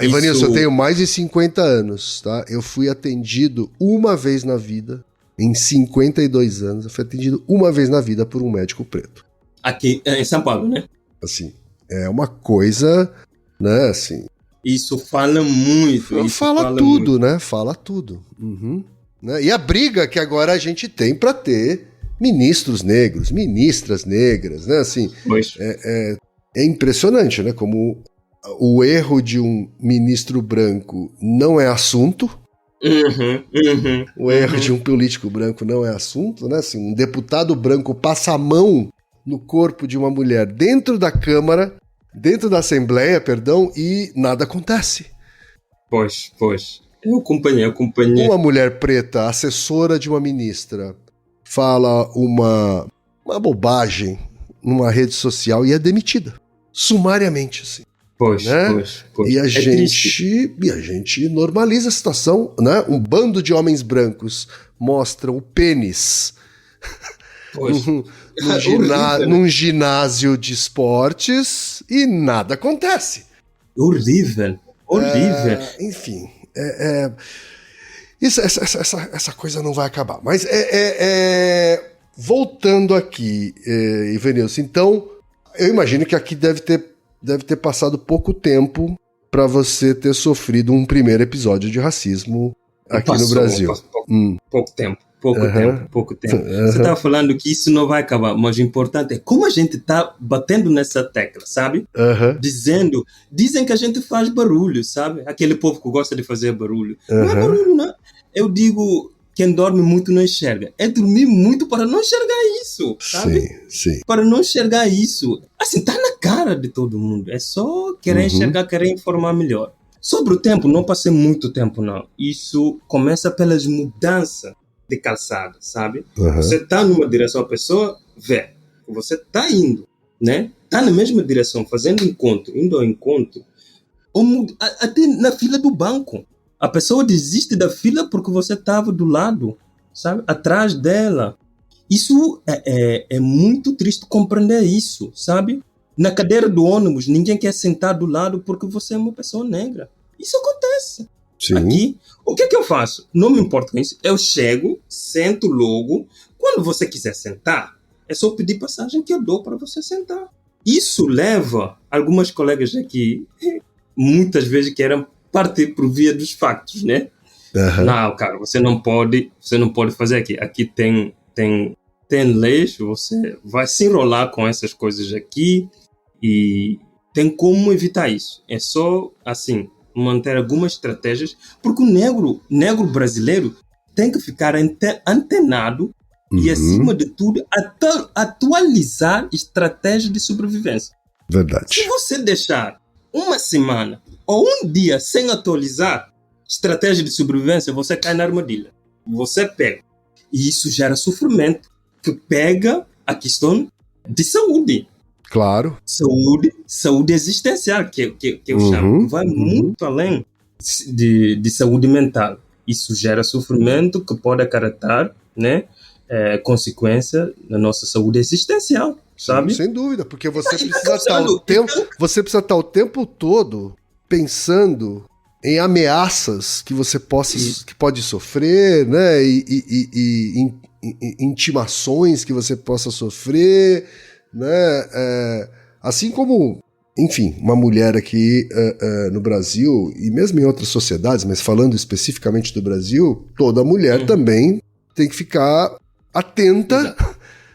Ivanilson, eu tenho mais de 50 anos, tá? Eu fui atendido uma vez na vida, em 52 anos, eu fui atendido uma vez na vida por um médico preto. Aqui em São Paulo, né? Assim, é uma coisa, né, assim... Isso fala muito. Fala tudo, né? Fala tudo. Né? E a briga que agora a gente tem para ter ministros negros, ministras negras, né? Assim, é impressionante, né? Como o erro de um ministro branco não é assunto, o erro de um político branco não é assunto, né? Assim, um deputado branco passa a mão no corpo de uma mulher dentro da Câmara, dentro da Assembleia, e nada acontece. Pois. Eu acompanhei. Uma mulher preta, assessora de uma ministra, fala uma bobagem numa rede social e é demitida. Sumariamente, assim. Pois. E a gente normaliza a situação, né? Um bando de homens brancos mostra o pênis num ginásio de esportes e nada acontece. Horrível. Enfim... Essa coisa não vai acabar. Mas voltando aqui, Ivanilson, então eu imagino que aqui deve ter passado pouco tempo para você ter sofrido um primeiro episódio de racismo aqui no Brasil. Pouco tempo. Você estava falando que isso não vai acabar, mas o importante é como a gente está batendo nessa tecla, sabe? Dizem que a gente faz barulho, sabe? Aquele povo que gosta de fazer barulho. Não é barulho, não. Eu digo, quem dorme muito não enxerga. É dormir muito para não enxergar isso, sabe? Sim. Para não enxergar isso. Assim, tá na cara de todo mundo. É só querer enxergar, querer informar melhor. Sobre o tempo, não passei muito tempo, não. Isso começa pelas mudanças de calçada, sabe? Você tá numa direção, a pessoa vê que você tá indo, né? Tá na mesma direção, fazendo indo ao encontro, até na fila do banco. A pessoa desiste da fila porque você tava do lado, sabe? Atrás dela. Isso é muito triste compreender isso, sabe? Na cadeira do ônibus, ninguém quer sentar do lado porque você é uma pessoa negra. Isso acontece. Aqui, o que eu faço? Não me importa com isso. Eu chego, sento logo. Quando você quiser sentar, é só pedir passagem que eu dou para você sentar. Isso leva algumas colegas aqui, muitas vezes querem partir por via dos factos, né? Não, cara, você não pode fazer aqui. Aqui tem leis, você vai se enrolar com essas coisas aqui e tem como evitar isso. É só, assim, manter algumas estratégias, porque o negro brasileiro tem que ficar antenado e, acima de tudo, atualizar estratégias de sobrevivência. Verdade. Se você deixar uma semana ou um dia sem atualizar estratégia de sobrevivência, você cai na armadilha. Você pega. E isso gera sofrimento, que pega a questão de saúde. Claro. Saúde existencial, que eu chamo, que vai muito além de saúde mental. Isso gera sofrimento que pode acarretar, né, consequência na nossa saúde existencial. sabe? Sem dúvida, porque você precisa estar o tempo todo pensando em ameaças que você que pode sofrer, né? E intimações que você possa sofrer, né? Assim como, enfim, uma mulher aqui no Brasil, e mesmo em outras sociedades, mas falando especificamente do Brasil, toda mulher também tem que ficar atenta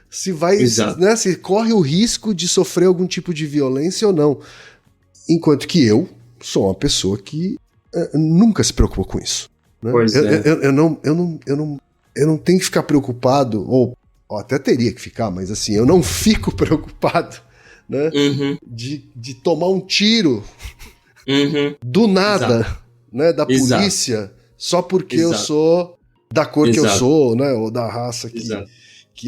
se vai, né, se corre o risco de sofrer algum tipo de violência ou não. Enquanto que eu sou uma pessoa que nunca se preocupou com isso. Né? Pois eu não tenho que ficar preocupado, ou até teria que ficar, mas assim, eu não fico preocupado, né, de tomar um tiro do nada, né, da polícia, só porque eu sou da cor que eu sou, né, ou da raça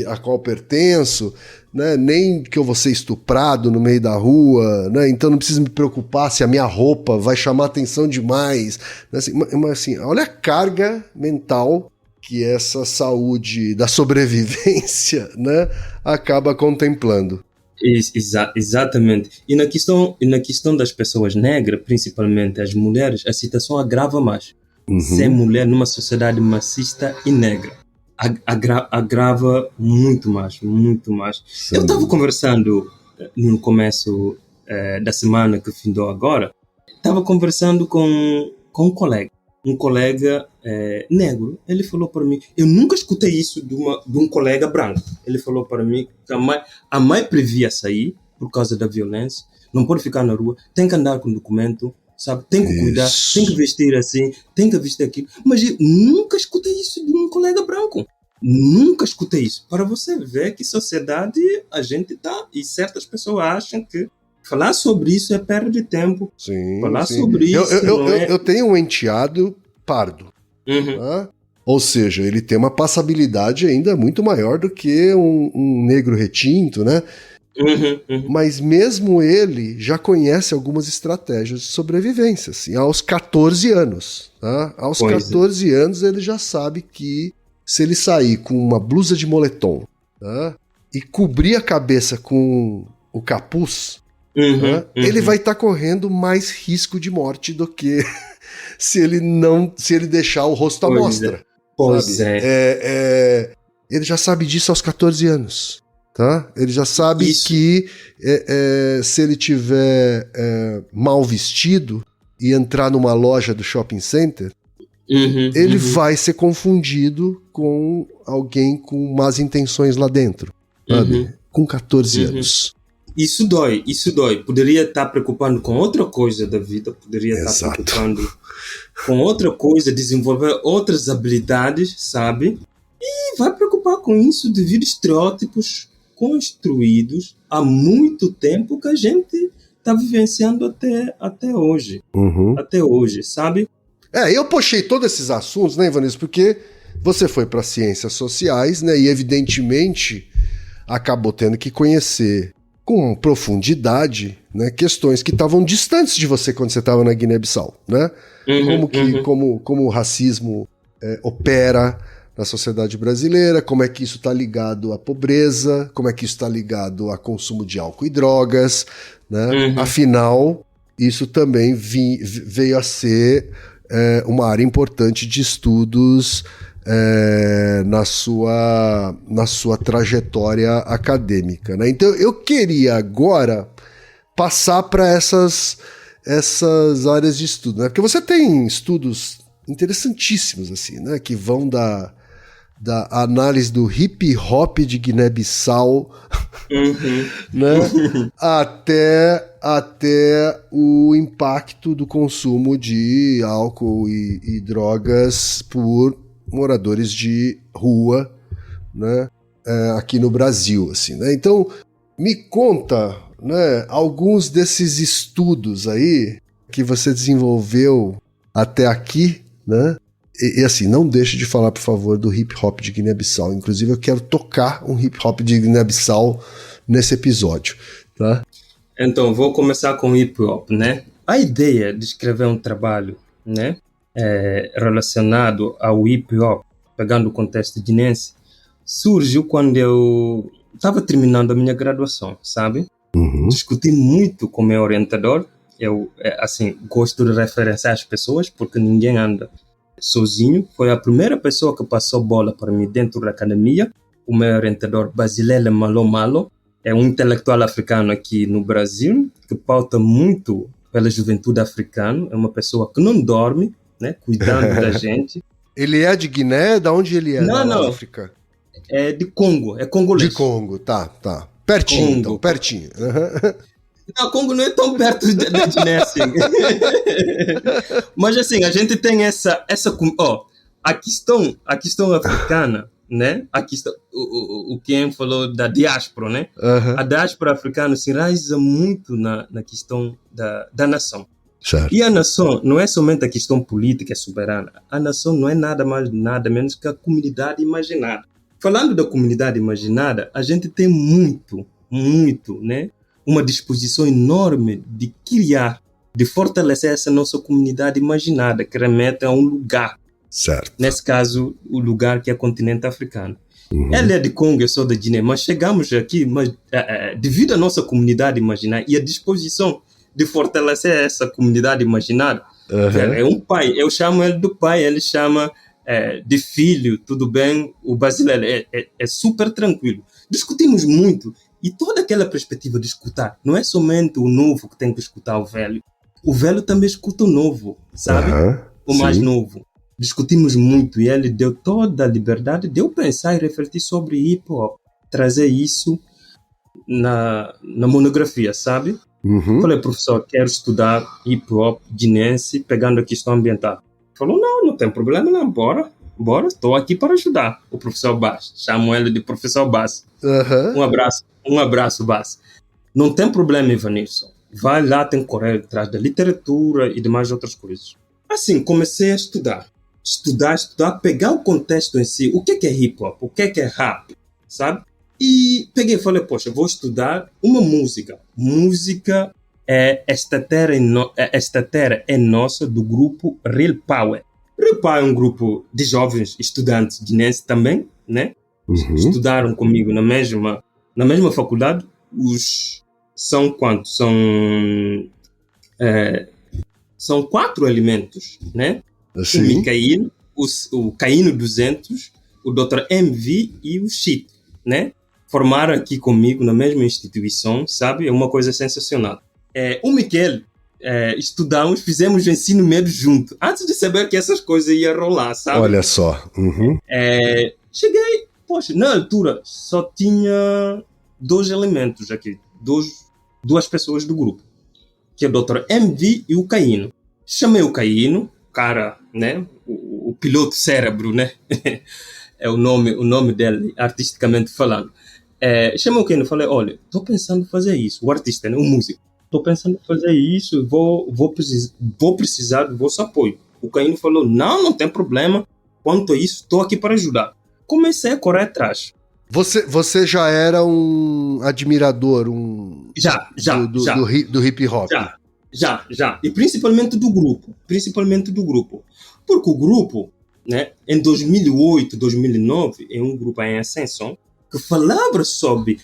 a qual pertenço, né? Nem que eu vou ser estuprado no meio da rua, né? Então não preciso me preocupar se a minha roupa vai chamar atenção demais. Né? Mas assim, olha a carga mental que essa saúde da sobrevivência, né, acaba contemplando. Exatamente. E na questão das pessoas negras, principalmente as mulheres, a situação agrava mais. Ser mulher numa sociedade machista e negra agrava muito mais. Sim. Eu estava conversando no começo da semana que findou agora, estava conversando com um colega negro. Ele falou para mim, eu nunca escutei isso de um colega branco. Ele falou para mim que a mãe previa sair por causa da violência, não pode ficar na rua, tem que andar com documento, sabe? Tem que cuidar, tem que vestir assim, tem que vestir aquilo. Mas eu nunca escutei isso de um colega branco. Nunca escutei isso. Para você ver que sociedade a gente tá, e certas pessoas acham que falar sobre isso é perda de tempo. Sim, falar sobre isso eu tenho um enteado pardo. Tá? Ou seja, ele tem uma passabilidade ainda muito maior do que um negro retinto, né? Mas mesmo ele já conhece algumas estratégias de sobrevivência, assim, aos 14 anos. Tá? Aos 14 anos ele já sabe que se ele sair com uma blusa de moletom, tá, e cobrir a cabeça com o capuz, ele vai estar correndo mais risco de morte do que se ele deixar o rosto à mostra. Ele já sabe disso aos 14 anos. Tá? Ele já sabe que se ele tiver mal vestido e entrar numa loja do shopping center, ele vai ser confundido com alguém com más intenções lá dentro, sabe? Com 14 anos. Isso dói. Poderia estar preocupando com outra coisa da vida, poderia estar preocupando com outra coisa, desenvolver outras habilidades, sabe? E vai preocupar com isso devido a estereótipos construídos há muito tempo que a gente está vivenciando até hoje. Até hoje, sabe? Eu puxei todos esses assuntos, né, Ivanilson, porque você foi para ciências sociais, né, e evidentemente acabou tendo que conhecer com profundidade, né, questões que estavam distantes de você quando você estava na Guiné-Bissau, né? Como o racismo opera na sociedade brasileira, como é que isso está ligado à pobreza, como é que isso está ligado a consumo de álcool e drogas, né? Afinal, isso também veio a ser uma área importante de estudos na sua trajetória acadêmica, né? Então eu queria agora passar para essas áreas de estudo, né? Porque você tem estudos interessantíssimos assim, né? Que vão da análise do hip hop de Guiné-Bissau, né? até o impacto do consumo de álcool e drogas por moradores de rua, né? Aqui no Brasil, assim, né? Então, me conta, né, alguns desses estudos aí que você desenvolveu até aqui, né? E assim, não deixe de falar, por favor, do hip hop de Guiné-Bissau. Inclusive, eu quero tocar um hip hop de Guiné-Bissau nesse episódio, tá? Então, vou começar com hip hop, né? A ideia de escrever um trabalho, né, relacionado ao hip hop, pegando o contexto guinense, surgiu quando eu estava terminando a minha graduação, sabe? Discuti muito com o meu orientador. Eu, assim, gosto de referenciar as pessoas porque ninguém anda sozinho. Foi a primeira pessoa que passou bola para mim dentro da academia. O meu orientador, Basilele Malo, é um intelectual africano aqui no Brasil que pauta muito pela juventude africana. É uma pessoa que não dorme, né, cuidando da gente. Ele é de Guiné? Da onde ele é? Não. África? É de Congo, é congolês. De Congo, tá. Pertinho, Congo. então, pertinho. Não, Congo não é tão perto da Guiné assim. Mas assim, a gente tem essa a questão africana, né? A questão, o Ken falou da diáspora, né? A diáspora africana se enraiza muito na questão da nação. Certo. E a nação não é somente a questão política soberana. A nação não é nada mais, nada menos que a comunidade imaginada. Falando da comunidade imaginada, a gente tem muito, né? Uma disposição enorme de criar, de fortalecer essa nossa comunidade imaginada, que remete a um lugar. Certo. Nesse caso, o lugar que é o continente africano. Ela é de Congo, eu sou da Guiné, mas chegamos aqui, devido à nossa comunidade imaginada e a disposição de fortalecer essa comunidade imaginada, é um pai, eu chamo ele do pai, ele chama de filho, tudo bem, o brasileiro é super tranquilo. Discutimos muito. E toda aquela perspectiva de escutar, não é somente o novo que tem que escutar o velho. O velho também escuta o novo, sabe? O mais novo. Discutimos muito e ele deu toda a liberdade de eu pensar e refletir sobre hip-hop. Trazer isso na monografia, sabe? Falei, professor, quero estudar hip-hop guinense pegando a questão ambiental. Falou, não tem problema não, bora, estou aqui para ajudar. O professor Bass, chamo ele de professor Bass. Um abraço, Bass. Não tem problema, Ivanilson. Vai lá, tem que correr atrás da literatura e demais outras coisas. Assim, comecei a estudar, pegar o contexto em si. O que é hip-hop? O que é rap? Sabe? E peguei e falei, poxa, vou estudar uma música. Música esta terra é nossa, do grupo Real Power. Real Power é um grupo de jovens estudantes guinenses também, né? Estudaram comigo na mesma faculdade. São quantos? São 4 elementos, né? Sim. O Micaíno, o Caíno 200, o Dr. MV e o Chito, né? Formaram aqui comigo na mesma instituição, sabe? É uma coisa sensacional. O Miquel, estudamos, fizemos o ensino médio junto, antes de saber que essas coisas iam rolar, sabe? Olha só. Cheguei, poxa, na altura só tinha 2 elementos aqui, duas pessoas do grupo, que é o Dr. MV e o Caíno. Chamei o Caíno, cara, né? O piloto cérebro, né? É o nome dele, artisticamente falando. Chamei o Caíno e falei, olha, estou pensando em fazer isso. O artista, né? O músico. Estou pensando em fazer isso, vou precisar do vosso apoio. O Caíno falou, não tem problema. Quanto a isso, estou aqui para ajudar. Comecei a correr atrás. Você já era um admirador do hip hop? Já. E principalmente do grupo. Porque o grupo, né, em 2008, 2009, é um grupo em ascensão que falava sobre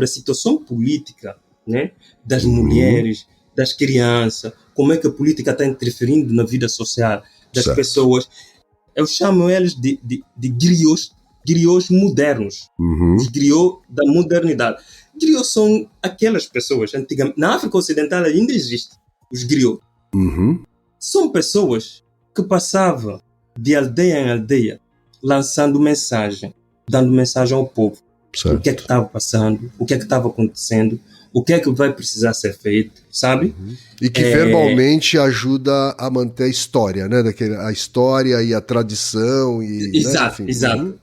a situação política, né, das mulheres, das crianças, como é que a política está interferindo na vida social das pessoas. Eu chamo eles de griots modernos, os griots da modernidade. Griots são aquelas pessoas, antigamente, na África Ocidental ainda existe os griots. São pessoas que passavam de aldeia em aldeia, lançando mensagem, dando mensagem ao povo. Certo. O que é que estava passando, o que é que estava acontecendo, o que é que vai precisar ser feito, sabe? E que verbalmente ajuda a manter a história, né? A história e a tradição. Exato, né? Exato.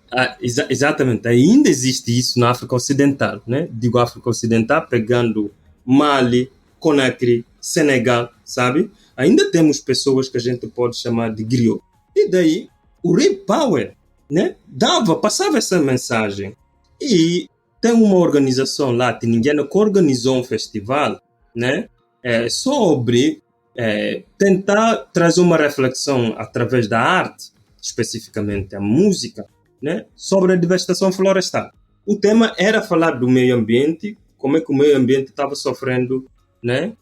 Exatamente. Ainda existe isso na África Ocidental, né? Digo África Ocidental, pegando Mali, Conakry, Senegal, sabe? Ainda temos pessoas que a gente pode chamar de griot. E daí, o Real Power, né? Passava essa mensagem. E tem uma organização latino-indiana que organizou um festival, né, sobre tentar trazer uma reflexão através da arte, especificamente a música, né, sobre a devastação florestal. O tema era falar do meio ambiente, como é que o meio ambiente estava sofrendo, né?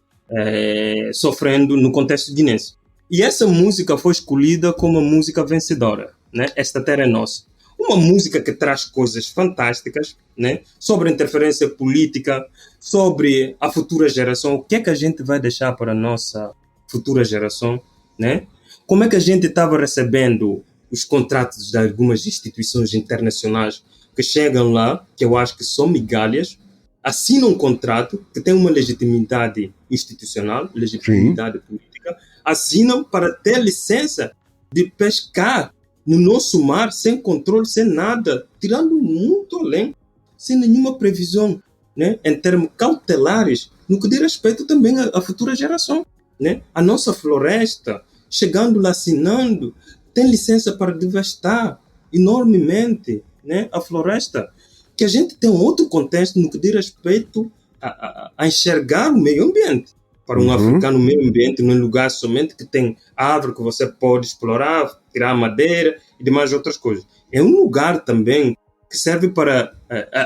Sofrendo no contexto guinense. E essa música foi escolhida como a música vencedora, né? Esta Terra é Nossa. Uma música que traz coisas fantásticas, né? Sobre a interferência política, sobre a futura geração, o que é que a gente vai deixar para a nossa futura geração, né? Como é que a gente estava recebendo os contratos de algumas instituições internacionais que chegam lá, que eu acho que são migalhas, assinam um contrato que tem uma legitimidade institucional, legitimidade política, assinam para ter licença de pescar no nosso mar, sem controle, sem nada, tirando muito além, sem nenhuma previsão, né, em termos cautelares, no que diz respeito também à futura geração. Né? A nossa floresta, chegando lá, assinando, tem licença para devastar enormemente, né, a floresta, que a gente tem um outro contexto no que diz respeito a enxergar o meio ambiente. Para um africano, o meio ambiente não é um lugar somente que tem árvore que você pode explorar, tirar madeira e demais outras coisas. É um lugar também que serve para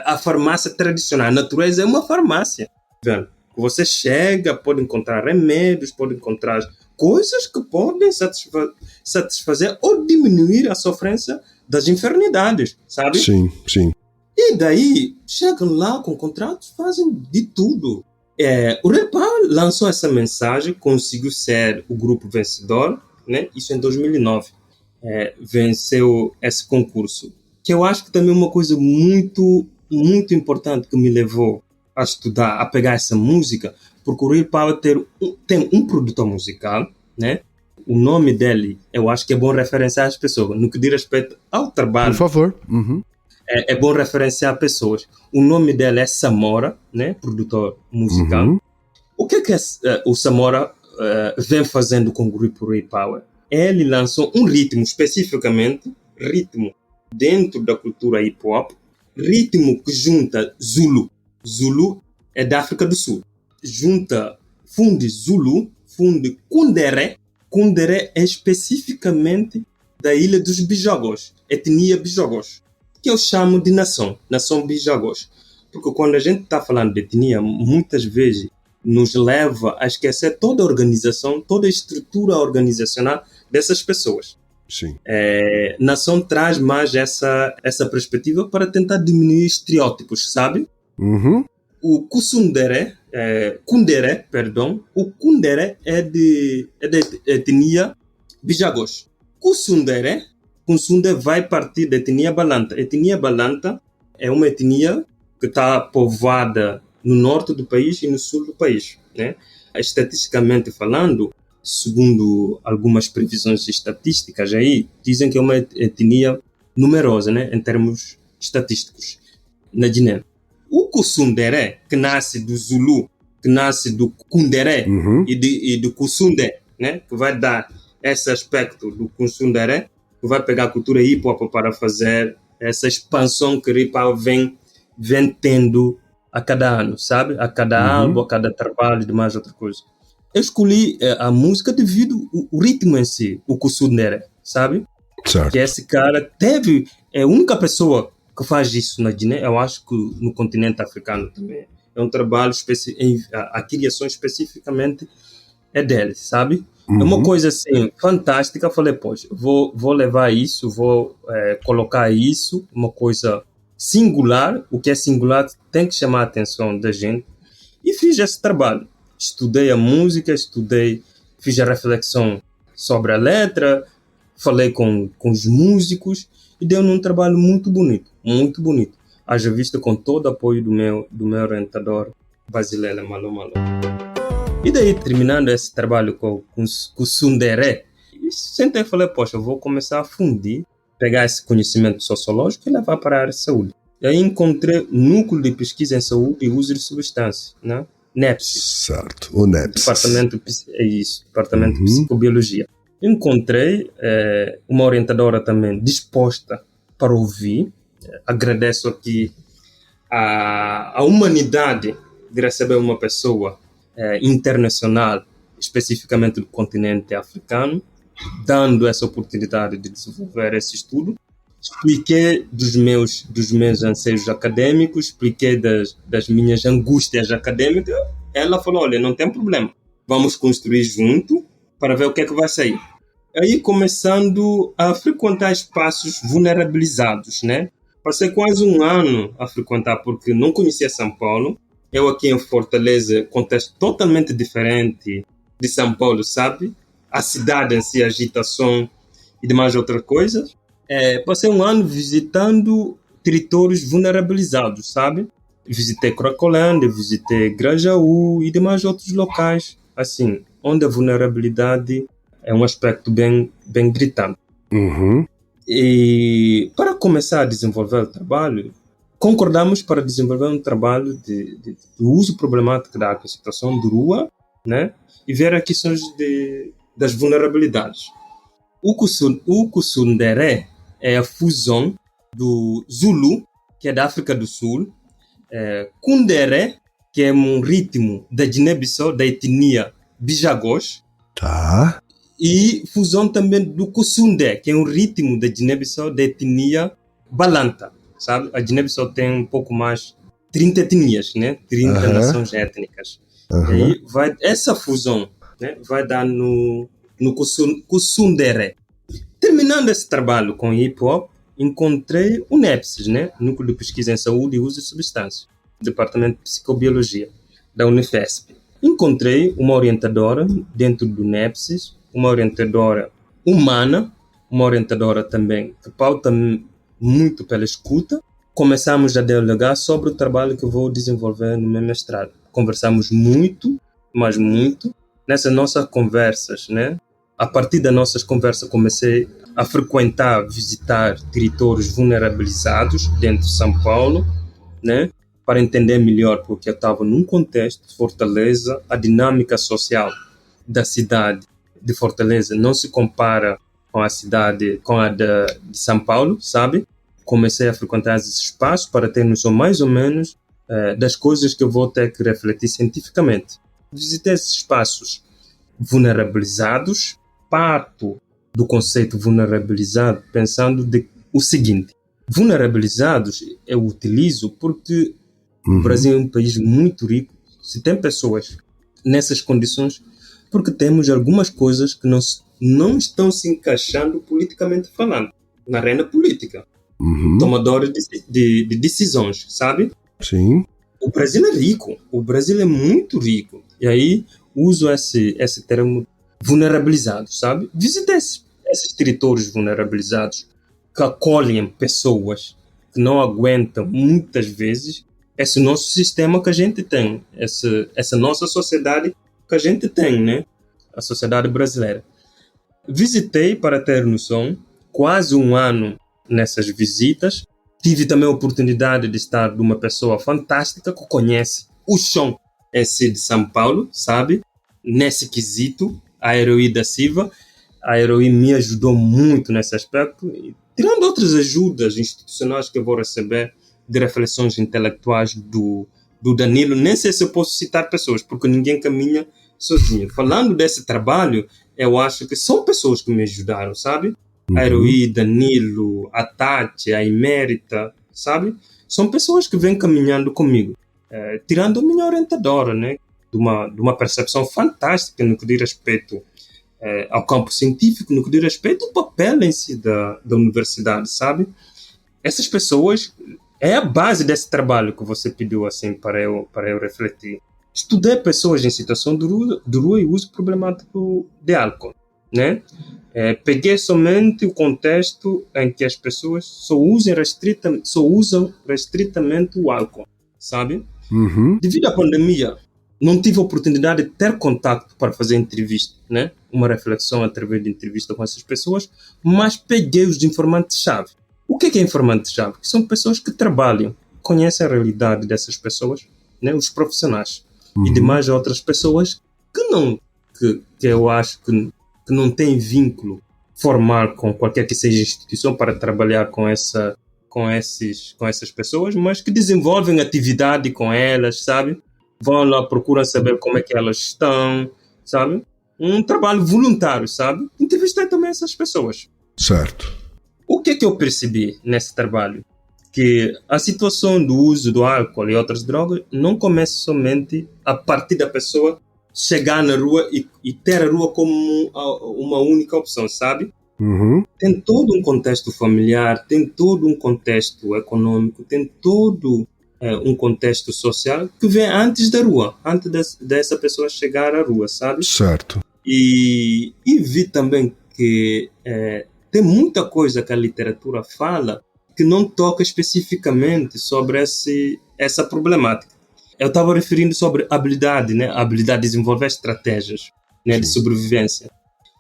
a farmácia tradicional. A natureza é uma farmácia. Vendo? Você chega, pode encontrar remédios, pode encontrar coisas que podem satisfazer ou diminuir a sofrência das enfermidades, sabe? Sim, sim. E daí, chegam lá com contratos, fazem de tudo. O Repa lançou essa mensagem, conseguiu ser o grupo vencedor, né? Isso em 2009. Venceu esse concurso. Que eu acho que também é uma coisa muito, muito importante que me levou a estudar, a pegar essa música, porque o Real Power tem um produtor musical, né? O nome dele, eu acho que é bom referenciar as pessoas, no que diz respeito ao trabalho. Por favor. É bom referenciar pessoas. O nome dele é Samora, né? Produtor musical. O que o Samora vem fazendo com o grupo Real Power? Ele lançou um ritmo especificamente, ritmo dentro da cultura hip-hop, ritmo que junta Zulu. Zulu é da África do Sul. Junta, funde Zulu, funde Kundere. Kundere é especificamente da ilha dos Bijagos, etnia Bijagos, que eu chamo de nação Bijagos. Porque quando a gente está falando de etnia, muitas vezes nos leva a esquecer toda a organização, toda a estrutura organizacional dessas pessoas. Sim. Nação traz mais essa perspectiva para tentar diminuir estereótipos, sabe? O Kundere o Kundere é de etnia Bijagos. Kusundere vai partir da etnia Balanta. A etnia Balanta é uma etnia que está povoada no norte do país e no sul do país, né? Estatisticamente falando, segundo algumas previsões estatísticas aí, dizem que é uma etnia numerosa, né, em termos estatísticos, na Guiné. O Kusundere, que nasce do Zulu, que nasce do Kundere e do Kusunde, né, que vai dar esse aspecto do Kusundere, que vai pegar a cultura hip-hop para fazer essa expansão que o hip-hop vem tendo a cada ano, sabe? A cada álbum, a cada trabalho e demais outra coisa. Eu escolhi a música devido ao ritmo em si, o Kusundere, sabe? Certo. Que esse cara é a única pessoa que faz isso na Guiné, eu acho que no continente africano também. É um trabalho a criação especificamente é dele, sabe? É uma coisa assim, fantástica. Eu falei, poxa, vou levar isso, vou colocar isso, uma coisa singular. O que é singular tem que chamar a atenção da gente. E fiz esse trabalho. Estudei a música, fiz a reflexão sobre a letra, falei com os músicos e deu um trabalho muito bonito, muito bonito. Haja vista com todo o apoio do meu orientador, Basilela Malo Malo. E daí, terminando esse trabalho com o Sundere, sentei e falei, poxa, eu vou começar a fundir, pegar esse conhecimento sociológico e levar para a área de saúde. E aí encontrei Núcleo de Pesquisa em Saúde e Uso de Substâncias, né? NEPSIS. Certo, o NEPSIS. Departamento de Psicobiologia. Encontrei uma orientadora também disposta para ouvir. Agradeço aqui a humanidade de receber uma pessoa internacional, especificamente do continente africano, dando essa oportunidade de desenvolver esse estudo. expliquei dos meus anseios acadêmicos, expliquei das minhas angústias acadêmicas. Ela falou, olha, não tem problema, vamos construir junto para ver o que é que vai sair. Aí começando a frequentar espaços vulnerabilizados, né? Passei quase um ano a frequentar porque não conhecia São Paulo. Eu aqui em Fortaleza, contexto totalmente diferente de São Paulo, sabe? A cidade em si, a agitação e demais outras coisas. Passei um ano visitando territórios vulnerabilizados, sabe? Visitei Cracolândia, visitei Grajaú e demais outros locais, assim, onde a vulnerabilidade é um aspecto bem gritante. Uhum. E para começar a desenvolver o trabalho, concordamos para desenvolver um trabalho de uso problemático da situação de rua, né? E ver as questões das vulnerabilidades. O Kusundere é a fusão do Zulu, que é da África do Sul, Kundere, que é um ritmo da Guiné-Bissau, da etnia Bijagos, Tá. e fusão também do Kusundé, que é um ritmo da Guiné-Bissau, da etnia Balanta, sabe? A Guiné-Bissau tem um pouco mais 30 etnias, né? 30 nações étnicas. E aí essa fusão, né, vai dar no Kusundere. Terminando esse trabalho com hip-hop, encontrei o NEPSIS, né? Núcleo de Pesquisa em Saúde e Uso de Substâncias, Departamento de Psicobiologia, da Unifesp. Encontrei uma orientadora dentro do NEPSIS, uma orientadora humana, uma orientadora também que pauta muito pela escuta. Começamos a dialogar sobre o trabalho que eu vou desenvolver no meu mestrado. Conversamos muito, mas muito. Nessas nossas conversas, né? A partir das nossas conversas, comecei a frequentar, visitar territórios vulnerabilizados dentro de São Paulo, né? Para entender melhor, porque eu estava num contexto de Fortaleza, a dinâmica social da cidade de Fortaleza não se compara com a cidade, com a de São Paulo, sabe? Comecei a frequentar esses espaços para ter noção mais ou menos das coisas que eu vou ter que refletir cientificamente. Visitei esses espaços vulnerabilizados, parto do conceito vulnerabilizado pensando o seguinte: vulnerabilizados eu utilizo porque o Brasil é um país muito rico. Se tem pessoas nessas condições, porque temos algumas coisas que não estão se encaixando politicamente falando, na arena política. Tomadores de decisões, sabe? Sim. O Brasil é rico, o Brasil é muito rico. E aí uso esse termo vulnerabilizado, sabe? Visitei esses territórios vulnerabilizados que acolhem pessoas que não aguentam muitas vezes esse nosso sistema que a gente tem, essa nossa sociedade que a gente tem, né? A sociedade brasileira. Visitei, para ter noção, quase um ano nessas visitas. Tive também a oportunidade de estar de uma pessoa fantástica que conhece o chão esse de São Paulo, sabe? Nesse quesito, a Heroí da Silva. A Heroí me ajudou muito nesse aspecto, e, tirando outras ajudas institucionais que eu vou receber de reflexões intelectuais do Danilo. Nem sei se eu posso citar pessoas, porque ninguém caminha sozinho. Falando desse trabalho, eu acho que são pessoas que me ajudaram, sabe? A Heroí, Danilo, a Tati, a Imérita, sabe? São pessoas que vêm caminhando comigo. Tirando a minha orientadora, né? De uma percepção fantástica no que diz respeito ao campo científico, no que diz respeito ao papel em si da universidade, sabe? Essas pessoas é a base desse trabalho que você pediu assim para eu refletir. Estudei pessoas em situação de rua e uso problemático de álcool, né? Peguei somente o contexto em que as pessoas só usam restritamente o álcool, sabe? Devido à pandemia, não tive a oportunidade de ter contato para fazer entrevista, né? Uma reflexão através de entrevista com essas pessoas, mas peguei os informantes-chave. O que é informante-chave? São pessoas que trabalham, conhecem a realidade dessas pessoas, né? Os profissionais. E demais outras pessoas que eu acho que não têm vínculo formal com qualquer que seja instituição para trabalhar com essas pessoas, mas que desenvolvem atividade com elas, sabe? Vão lá, procuram saber como é que elas estão, sabe? Um trabalho voluntário, sabe? Entrevistei também essas pessoas. Certo. O que eu percebi nesse trabalho? Que a situação do uso do álcool e outras drogas não começa somente a partir da pessoa chegar na rua e ter a rua como uma única opção, sabe? Tem todo um contexto familiar, tem todo um contexto econômico, tem todo um contexto social que vem antes da rua, antes dessa pessoa chegar à rua, sabe? Certo. E vi também que tem muita coisa que a literatura fala que não toca especificamente sobre essa problemática. Eu estava referindo sobre habilidade, né? A habilidade de desenvolver estratégias, né, de sobrevivência.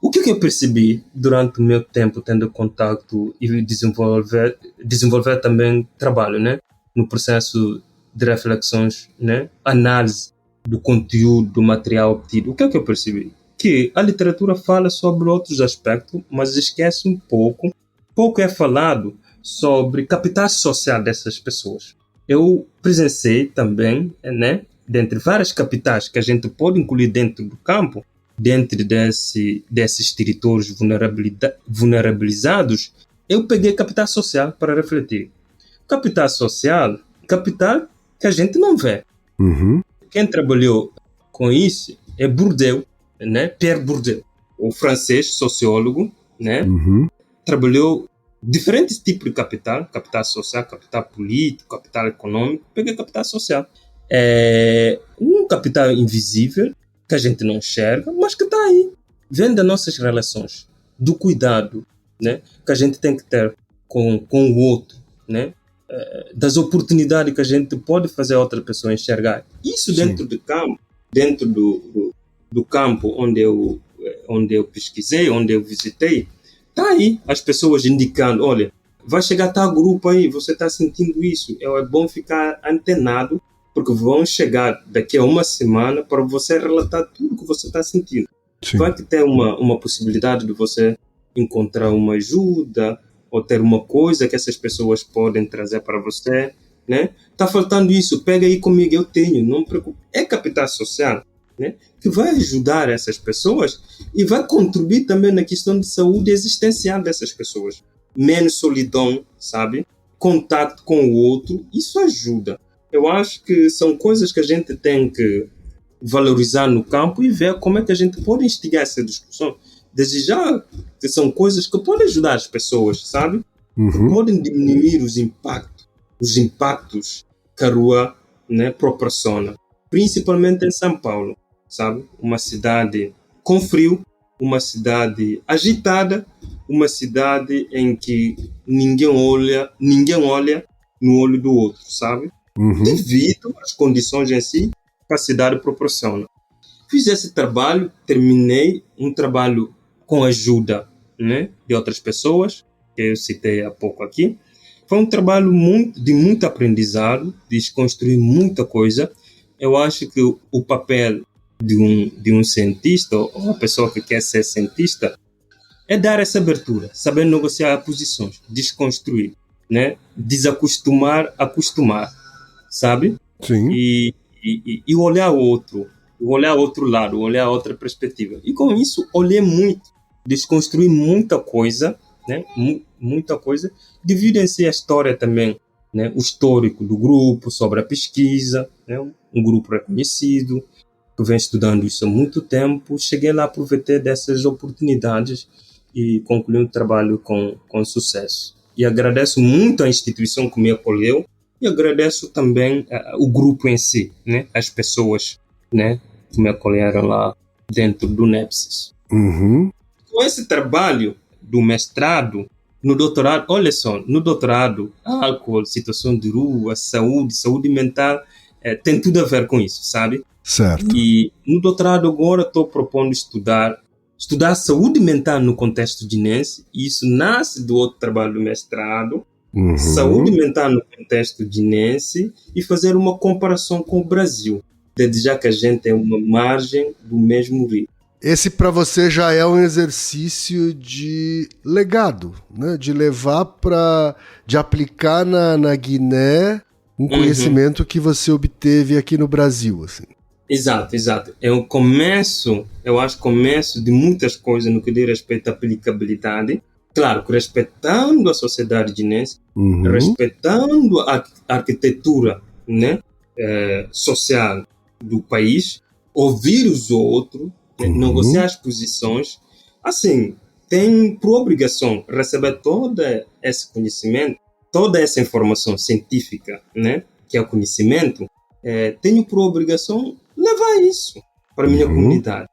O que eu percebi durante o meu tempo tendo contato e desenvolver também trabalho, né, no processo de reflexões, né, análise do conteúdo, do material obtido. O que eu percebi? Que a literatura fala sobre outros aspectos, mas esquece um pouco. Pouco é falado sobre capital social dessas pessoas. Eu presenciei também, né, dentre várias capitais que a gente pode incluir dentro do campo, dentro desses territórios vulnerabilizados, eu peguei capital social para refletir. Capital social, capital que a gente não vê. Quem trabalhou com isso é Bourdieu, né? Pierre Bourdieu, o francês sociólogo, né? Trabalhou diferentes tipos de capital social, capital político, capital econômico. Peguei capital social. É um capital invisível que a gente não enxerga, mas que está aí. Vem das nossas relações, do cuidado, né, que a gente tem que ter com o outro, né, das oportunidades que a gente pode fazer a outra pessoa enxergar. Isso dentro do campo, dentro do campo onde eu pesquisei, onde eu visitei, está aí as pessoas indicando, olha, vai chegar tal grupo aí, você está sentindo isso, é bom ficar antenado, porque vão chegar daqui a uma semana para você relatar tudo que você está sentindo. Sim. Vai ter uma possibilidade de você encontrar uma ajuda ou ter uma coisa que essas pessoas podem trazer para você, né? Tá faltando isso, pega aí comigo, eu tenho, não me preocupe. É capital social, né, que vai ajudar essas pessoas e vai contribuir também na questão de saúde existencial dessas pessoas. Menos solidão, sabe? Contato com o outro, isso ajuda. Eu acho que são coisas que a gente tem que valorizar no campo e ver como é que a gente pode instigar essa discussão. Desde já que são coisas que podem ajudar as pessoas, sabe? Que podem diminuir os impactos que a rua, né, proporciona. Principalmente em São Paulo, sabe? Uma cidade com frio, uma cidade agitada, uma cidade em que ninguém olha no olho do outro, sabe? Devido às condições em si que a cidade proporciona. Fiz esse trabalho, terminei um trabalho com a ajuda, né, de outras pessoas, que eu citei há pouco aqui. Foi um trabalho de muito aprendizado, de desconstruir muita coisa. Eu acho que o papel de um cientista, ou uma pessoa que quer ser cientista, é dar essa abertura, saber negociar posições, desconstruir, né, desacostumar, acostumar, sabe? Sim. E olhar outro lado, olhar outra perspectiva. E com isso, olhei muito, desconstruí muita coisa, né? Muita coisa, dividem-se a história também, né? O histórico do grupo, sobre a pesquisa, né? Um grupo reconhecido, que vem estudando isso há muito tempo. Cheguei lá, aproveitei dessas oportunidades e concluí um trabalho com sucesso. E agradeço muito a instituição que me acolheu, e agradeço também o grupo em si, né? As pessoas, né, que me acolheram lá dentro do NEPSIS. Com esse trabalho do mestrado, no doutorado, olha só, no doutorado, álcool, situação de rua, saúde mental, tem tudo a ver com isso, sabe? Certo. E no doutorado agora estou propondo estudar saúde mental no contexto guinense, e isso nasce do outro trabalho do mestrado, saúde mental no contexto guinense, e fazer uma comparação com o Brasil, desde já que a gente tem uma margem do mesmo rio. Esse para você já é um exercício de legado, né? De levar de aplicar na Guiné um conhecimento que você obteve aqui no Brasil, assim. Exato. É o começo, eu acho, começo de muitas coisas no que diz respeito à aplicabilidade, claro, respeitando a sociedade guinense, respeitando a arquitetura, né, social do país, ouvir os outros, negociar as posições, assim, tem por obrigação receber todo esse conhecimento, toda essa informação científica, né, que é o conhecimento, tenho por obrigação levar isso para a minha comunidade.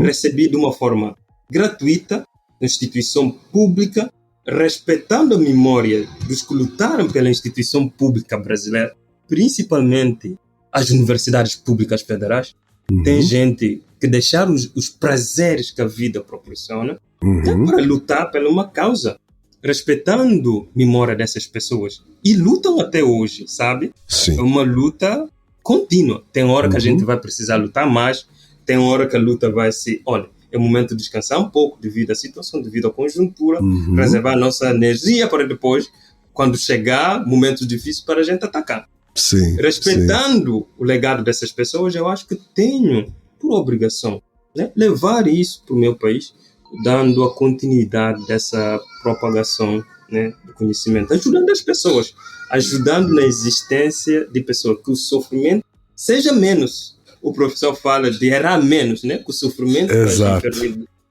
Recebi de uma forma gratuita, na instituição pública, respeitando a memória dos que lutaram pela instituição pública brasileira, principalmente as universidades públicas federais. Tem gente que deixaram os prazeres que a vida proporciona para lutar por uma causa, respeitando a memória dessas pessoas. E lutam até hoje, sabe? Sim. É uma luta contínua. Tem hora que a gente vai precisar lutar mais, tem hora que a luta vai se... Olha, é o momento de descansar um pouco devido à situação, devido à conjuntura, preservar a nossa energia para depois, quando chegar momentos difíceis, para a gente atacar. Sim, respeitando o legado dessas pessoas, eu acho que tenho por obrigação, né, levar isso para o meu país, dando a continuidade dessa propagação, né, do conhecimento, ajudando as pessoas, ajudando na existência de pessoas, que o sofrimento seja menos. O professor fala de errar menos, né, que o sofrimento,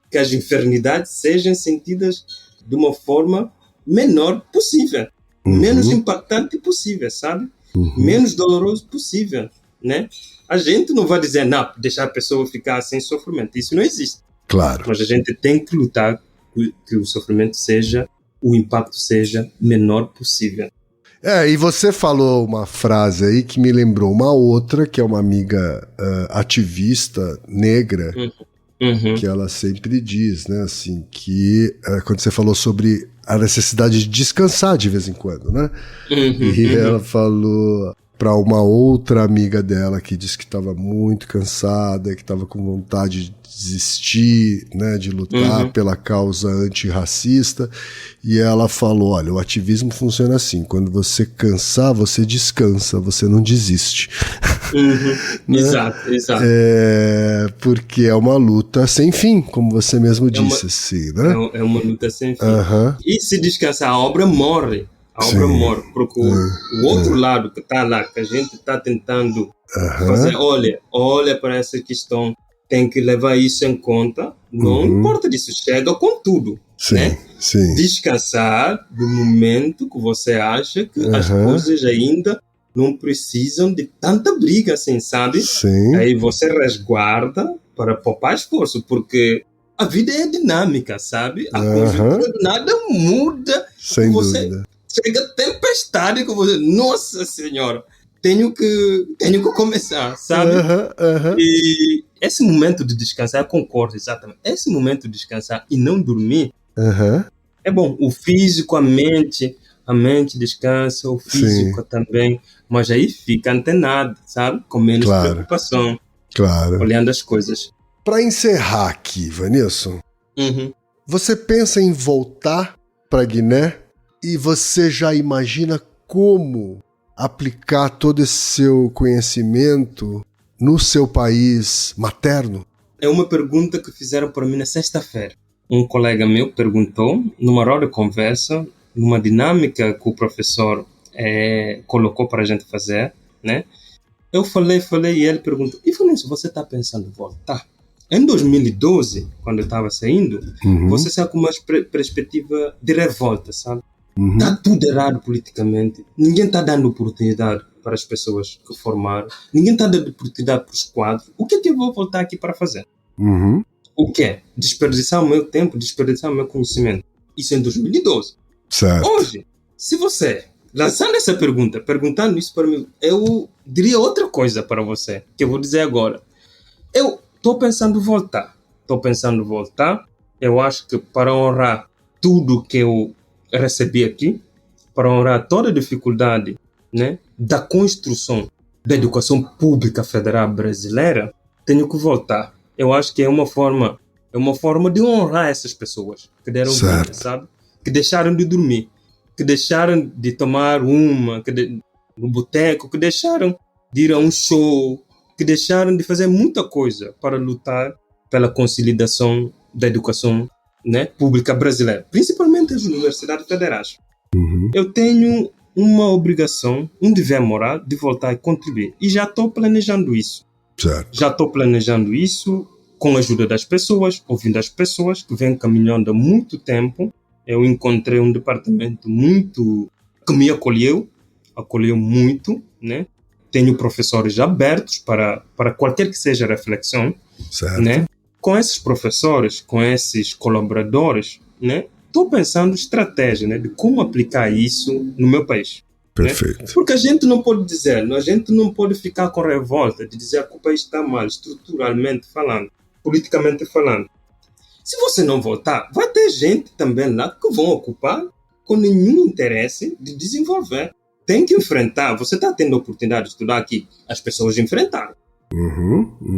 que as enfermidades sejam sentidas de uma forma menor possível, menos impactante possível, sabe? Menos doloroso possível, né? A gente não vai dizer, não, deixar a pessoa ficar sem sofrimento. Isso não existe. Claro. Mas a gente tem que lutar que o sofrimento seja, o impacto seja menor possível. E você falou uma frase aí que me lembrou uma outra, que é uma amiga ativista negra, que ela sempre diz, né, assim, que quando você falou sobre a necessidade de descansar de vez em quando, né? E ela falou para uma outra amiga dela que disse que estava muito cansada, que estava com vontade de desistir, né, de lutar pela causa antirracista, e ela falou, olha, o ativismo funciona assim, quando você cansar, você descansa, você não desiste. Né? Exato. Porque é uma luta sem fim, como você mesmo disse, assim, né? É uma luta sem fim. E se descansar, a obra morre. A obra morre, porque o outro lado que está lá, que a gente está tentando fazer, olha para essa questão, tem que levar isso em conta, não importa disso, chega com tudo, né? Sim. Descansar do momento que você acha que as coisas ainda não precisam de tanta briga, assim, sabe? Sim. Aí você resguarda para poupar esforço, porque a vida é dinâmica, sabe? A conjuntura do nada muda. Sem dúvida. Chega tempestade que você... Nossa Senhora! Tenho que começar, sabe? E esse momento de descansar, eu concordo exatamente. Esse momento de descansar e não dormir é bom. O físico, a mente descansa, o físico também. Mas aí fica antenado, sabe? Com menos preocupação. Claro. Olhando as coisas. Para encerrar aqui, Vanilson, você pensa em voltar para Guiné e você já imagina como aplicar todo esse seu conhecimento no seu país materno? É uma pergunta que fizeram para mim na sexta-feira. Um colega meu perguntou, numa roda de conversa, numa dinâmica que o professor colocou para a gente fazer, né? Eu falei e ele perguntou, e Vanilson, você está pensando em voltar? Em 2012, quando eu estava saindo, você saiu com uma perspectiva de revolta, sabe? Está tudo errado politicamente. Ninguém está dando oportunidade para as pessoas que formaram. Ninguém está dando oportunidade para os quadros. O que é que eu vou voltar aqui para fazer? O quê? Desperdiçar o meu tempo, desperdiçar o meu conhecimento. Isso em 2012. Certo. Hoje, se você, lançando essa pergunta, perguntando isso para mim, eu diria outra coisa para você, que eu vou dizer agora. Eu estou pensando em voltar. Eu acho que para honrar tudo que eu recebi aqui, para honrar toda a dificuldade, né, da construção da educação pública federal brasileira, tenho que voltar. Eu acho que é uma forma de honrar essas pessoas que deram vida, sabe? Que deixaram de dormir, que deixaram de tomar no boteco, que deixaram de ir a um show, que deixaram de fazer muita coisa para lutar pela consolidação da educação, né, pública brasileira, principalmente principalmente as universidades federais. Eu tenho uma obrigação, um dever moral de voltar e contribuir. E já estou planejando isso. Certo. Já estou planejando isso com a ajuda das pessoas, ouvindo as pessoas que vêm caminhando há muito tempo. Eu encontrei um departamento que me acolheu muito, né? Tenho professores abertos para qualquer que seja a reflexão, Certo. né? Com esses professores, com esses colaboradores, né? Estou pensando estratégia, né? De como aplicar isso no meu país. Perfeito. Né? Porque a gente não pode dizer, a gente não pode ficar com revolta de dizer que o país está mal, estruturalmente falando, politicamente falando. Se você não votar, vai ter gente também lá que vão ocupar com nenhum interesse de desenvolver. Tem que enfrentar. Você está tendo a oportunidade de estudar aqui. As pessoas enfrentaram.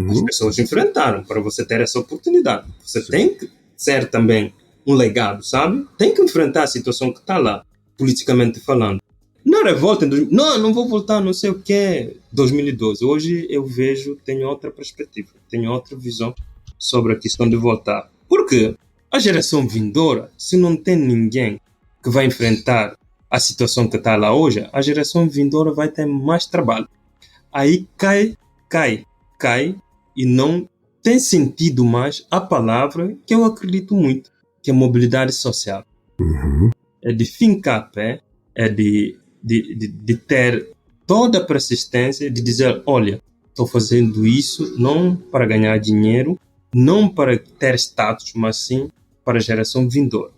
As pessoas enfrentaram para você ter essa oportunidade. Você tem que ser também um legado, sabe? Tem que enfrentar a situação que está lá, politicamente falando. Não revolta, não vou voltar, não sei o quê. 2012. Hoje eu tenho outra perspectiva, tenho outra visão sobre a questão de voltar. Porque a geração vindoura, se não tem ninguém que vai enfrentar a situação que está lá hoje, a geração vindoura vai ter mais trabalho. Aí cai e não tem sentido mais a palavra que eu acredito muito, que é mobilidade social. É de fincar a pé, é de ter toda a persistência de dizer, olha, estou fazendo isso não para ganhar dinheiro, não para ter status, mas sim para a geração vindoura.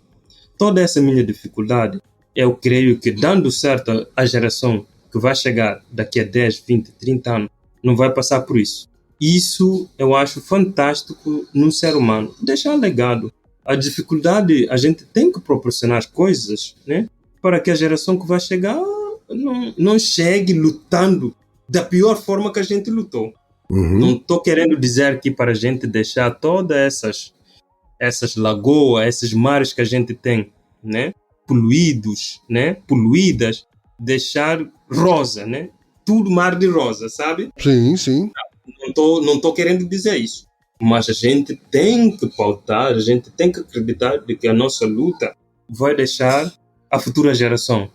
Toda essa minha dificuldade, eu creio que dando certo a geração que vai chegar daqui a 10, 20, 30 anos, não vai passar por isso. Isso eu acho fantástico num ser humano. Deixar legado. A dificuldade, a gente tem que proporcionar as coisas, né? Para que a geração que vai chegar não chegue lutando da pior forma que a gente lutou. Não estou querendo dizer aqui para a gente deixar todas essas lagoas, esses mares que a gente tem, né? Poluídos, né? Poluídas, deixar rosa, né? Tudo mar de rosa, sabe? Sim. Não tô querendo dizer isso. Mas a gente tem que pautar, a gente tem que acreditar de que a nossa luta vai deixar a futura geração,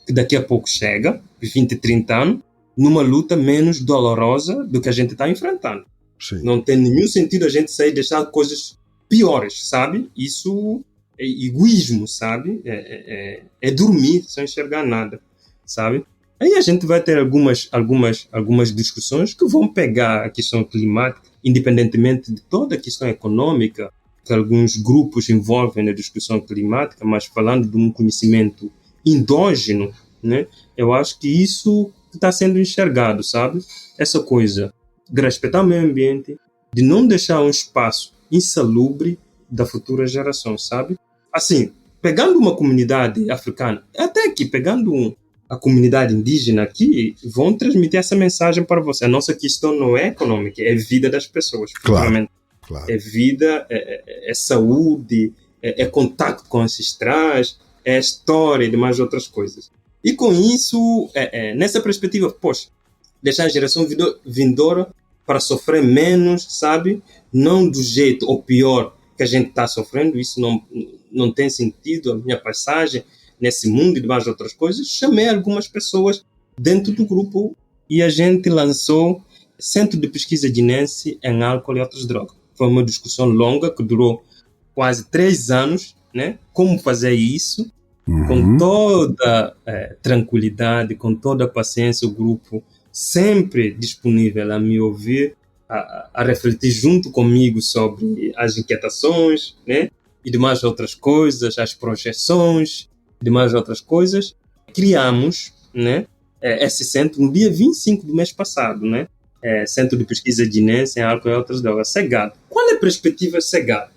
que daqui a pouco chega, 20, 30 anos, numa luta menos dolorosa do que a gente está enfrentando. Sim. Não tem nenhum sentido a gente sair e deixar coisas piores, sabe? Isso é egoísmo, sabe? É dormir sem enxergar nada, sabe? Aí a gente vai ter algumas discussões que vão pegar a questão climática, independentemente de toda a questão econômica que alguns grupos envolvem na discussão climática, mas falando de um conhecimento endógeno, né? Eu acho que isso está sendo enxergado, sabe? Essa coisa de respeitar o meio ambiente, de não deixar um espaço insalubre da futura geração, sabe? Assim, pegando uma comunidade africana, até aqui, pegando a comunidade indígena aqui, vão transmitir essa mensagem para você. A nossa questão não é econômica, é vida das pessoas. Claro. É vida, é saúde, é contato com ancestrais, é história e demais outras coisas. E com isso, nessa perspectiva, poxa, deixar a geração vindoura para sofrer menos, sabe? Não do jeito ou pior que a gente está sofrendo, isso não tem sentido, a minha passagem nesse mundo e demais outras coisas. Chamei algumas pessoas dentro do grupo e a gente lançou Centro de Pesquisa Guinense em Álcool e Outras Drogas. Foi uma discussão longa que durou quase 3 anos, né? Como fazer isso, com toda tranquilidade, com toda a paciência, o grupo sempre disponível a me ouvir, a refletir junto comigo sobre as inquietações, né? E demais outras coisas, as projeções, demais outras coisas. Criamos, né, esse centro no dia 25 do mês passado, né? Centro de Pesquisa Guinense em Álcool e Outras Drogas, CEGAD. Qual é a perspectiva CEGAD?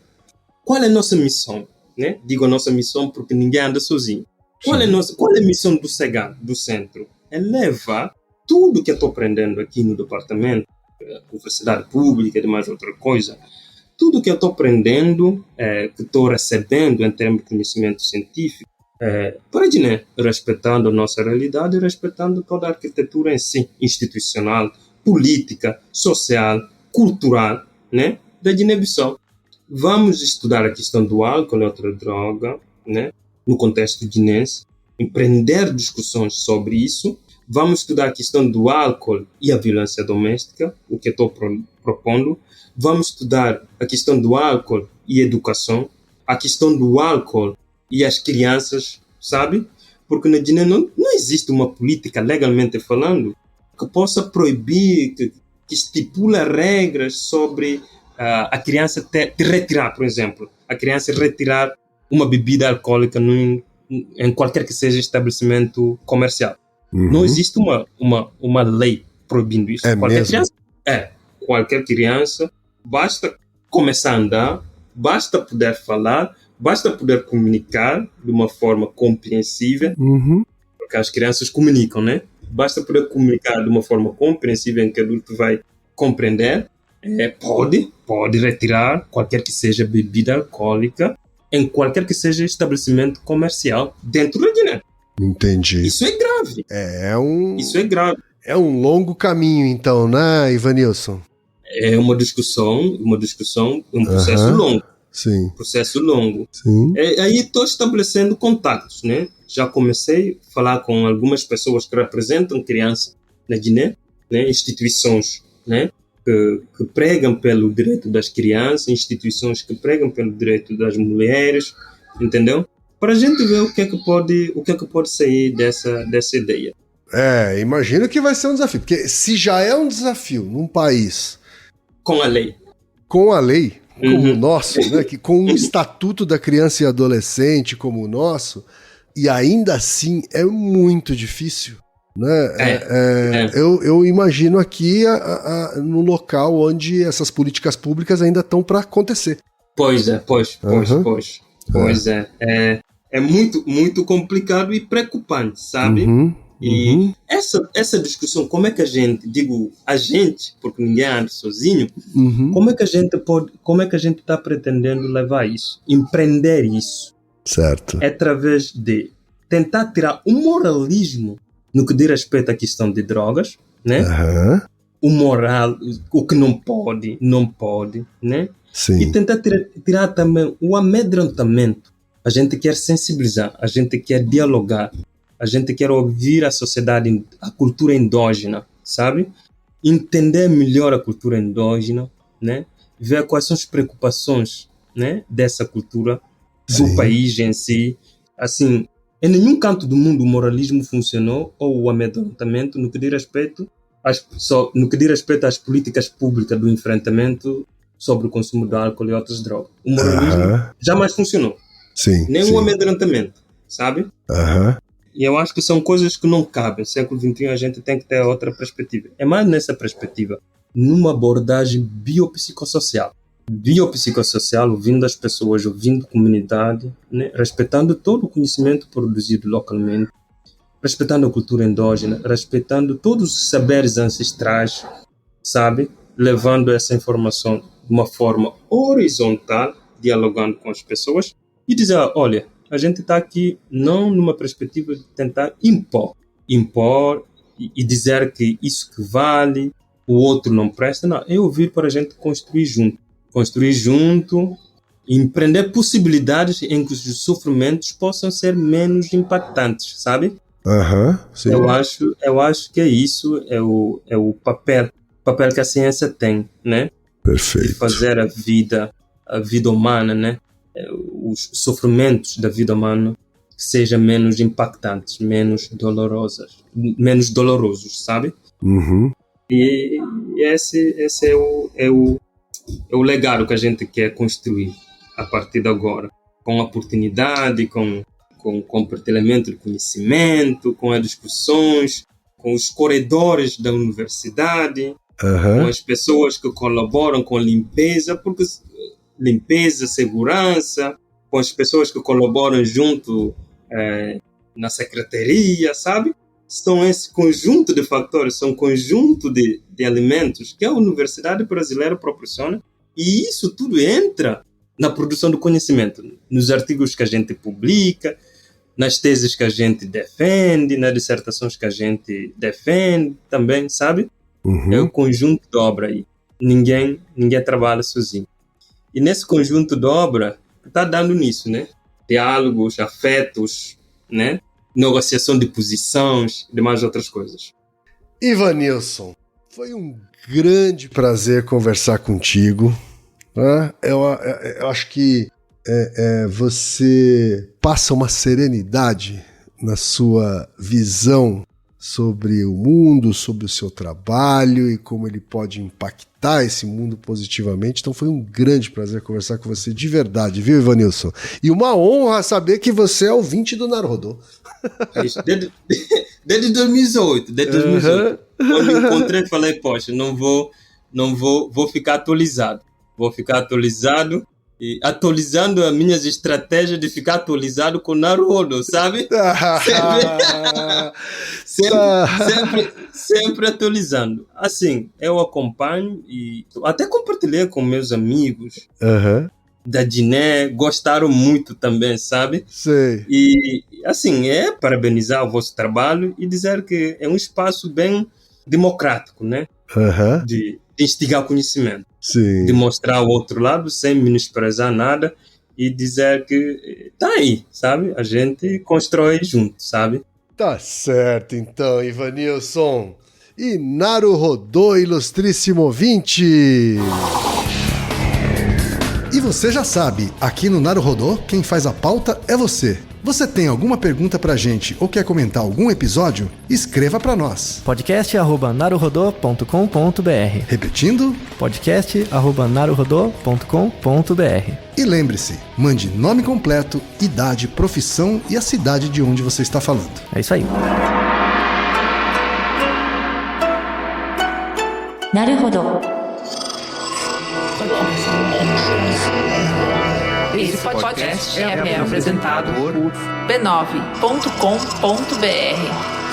Qual é a nossa missão? Né? Digo a nossa missão porque ninguém anda sozinho. Qual é a missão do CEGAD, do centro? É levar tudo que eu estou aprendendo aqui no departamento, universidade pública e demais outra coisa, tudo que eu estou aprendendo, que estou recebendo em termos de conhecimento científico, para Guiné, respeitando a nossa realidade e respeitando toda a arquitetura em si, institucional, política, social, cultural, né, da Guiné-Bissau. Vamos estudar a questão do álcool e outra droga, né? no contexto guinense, empreender discussões sobre isso. Vamos estudar a questão do álcool e a violência doméstica, o que estou propondo. Vamos estudar a questão do álcool e educação, a questão do álcool e as crianças, sabe? Porque na Guiné não existe uma política, legalmente falando, que possa proibir, que estipula regras sobre a criança te retirar, por exemplo, a criança retirar uma bebida alcoólica em qualquer que seja estabelecimento comercial. Não existe uma lei proibindo isso. Qualquer criança, basta começar a andar, basta poder falar, basta poder comunicar de uma forma compreensível, porque as crianças comunicam, né? Basta poder comunicar de uma forma compreensível em que o adulto vai compreender. Pode retirar qualquer que seja bebida alcoólica em qualquer que seja estabelecimento comercial dentro da Guiné. Entendi. Isso é grave. Isso é grave. É um longo caminho, então, né, Ivanilson? É uma discussão, um processo longo. Sim. Processo longo. Sim. Aí estou estabelecendo contatos, né? Já comecei a falar com algumas pessoas que representam crianças na Guiné, né? Instituições, né? Que pregam pelo direito das crianças, instituições que pregam pelo direito das mulheres, entendeu? Para a gente ver o que é que pode sair dessa ideia. Imagino que vai ser um desafio, porque se já é um desafio num país com a lei, como o nosso, né, que com um estatuto da criança e adolescente como o nosso, e ainda assim é muito difícil, né? Eu imagino aqui no local onde essas políticas públicas ainda estão para acontecer. Pois é. É muito, muito complicado e preocupante, sabe? E essa discussão, como é que a gente, porque ninguém anda sozinho, como é que a gente está pretendendo levar isso, empreender isso? Certo. É através de tentar tirar o moralismo no que diz respeito à questão de drogas, né? O moral, o que não pode, né? Sim. E tentar tirar também o amedrontamento. A gente quer sensibilizar, a gente quer dialogar, a gente quer ouvir a sociedade, a cultura endógena, sabe? Entender melhor a cultura endógena, né? Ver quais são as preocupações, né, dessa cultura, do país em si. Assim, em nenhum canto do mundo o moralismo funcionou, ou o amedrontamento, no que diz respeito às políticas públicas do enfrentamento sobre o consumo de álcool e outras drogas. O moralismo jamais funcionou. Nem o amedrontamento, sabe? E eu acho que são coisas que não cabem. No século XXI a gente tem que ter outra perspectiva. É mais nessa perspectiva, numa abordagem biopsicossocial. Biopsicossocial, ouvindo as pessoas, ouvindo a comunidade, né? Respeitando todo o conhecimento produzido localmente, respeitando a cultura endógena, respeitando todos os saberes ancestrais, sabe? Levando essa informação de uma forma horizontal, dialogando com as pessoas e dizer, olha, a gente está aqui não numa perspectiva de tentar impor e dizer que isso que vale, o outro não presta. Não, é ouvir para a gente construir junto e empreender possibilidades em que os sofrimentos possam ser menos impactantes, sabe? Sim. Eu acho que é isso, é o papel que a ciência tem, né? Perfeito. De fazer a vida humana, né? Os sofrimentos da vida humana sejam menos impactantes, menos dolorosos, sabe? E esse é o legado que a gente quer construir a partir de agora, com oportunidade, com compartilhamento de conhecimento, com as discussões, com os corredores da universidade, com as pessoas que colaboram com limpeza, porque limpeza, segurança, com as pessoas que colaboram junto na secretaria, sabe? São esse conjunto de fatores, são um conjunto de alimentos que a Universidade Brasileira proporciona, e isso tudo entra na produção do conhecimento, nos artigos que a gente publica, nas teses que a gente defende, nas dissertações que a gente defende também, sabe? É um conjunto de obra aí. Ninguém trabalha sozinho. E nesse conjunto de obra, está dando nisso, né? diálogos, afetos, né? Negociação de posições e demais outras coisas. Ivanilson, foi um grande prazer conversar contigo. Eu acho que você passa uma serenidade na sua visão sobre o mundo, sobre o seu trabalho e como ele pode impactar esse mundo positivamente. Então foi um grande prazer conversar com você de verdade, viu, Ivanilson? E uma honra saber que você é ouvinte do Naruhodô. Desde 2018. Quando me encontrei, falei, poxa, vou ficar atualizado. Vou ficar atualizado e atualizando as minhas estratégias de ficar atualizado com o Naruhodô, sabe? sempre atualizando. Assim, eu acompanho e até compartilhei com meus amigos da Guiné, gostaram muito também, sabe? Sei. E, assim, parabenizar o vosso trabalho e dizer que é um espaço bem democrático, né? De instigar conhecimento. Sim. De mostrar o outro lado sem menosprezar nada e dizer que tá aí, sabe? A gente constrói junto, sabe? Tá certo, então, Ivanilson. E Naruhodô, ilustríssimo ouvinte! E você já sabe, aqui no Naruhodô, quem faz a pauta é você. Você tem alguma pergunta pra gente ou quer comentar algum episódio? Escreva pra nós. podcast@naruhodô.com.br. Repetindo? podcast@naruhodô.com.br. E lembre-se, mande nome completo, idade, profissão e a cidade de onde você está falando. É isso aí. Naruhodô. Esse podcast é apresentado por b9.com.br.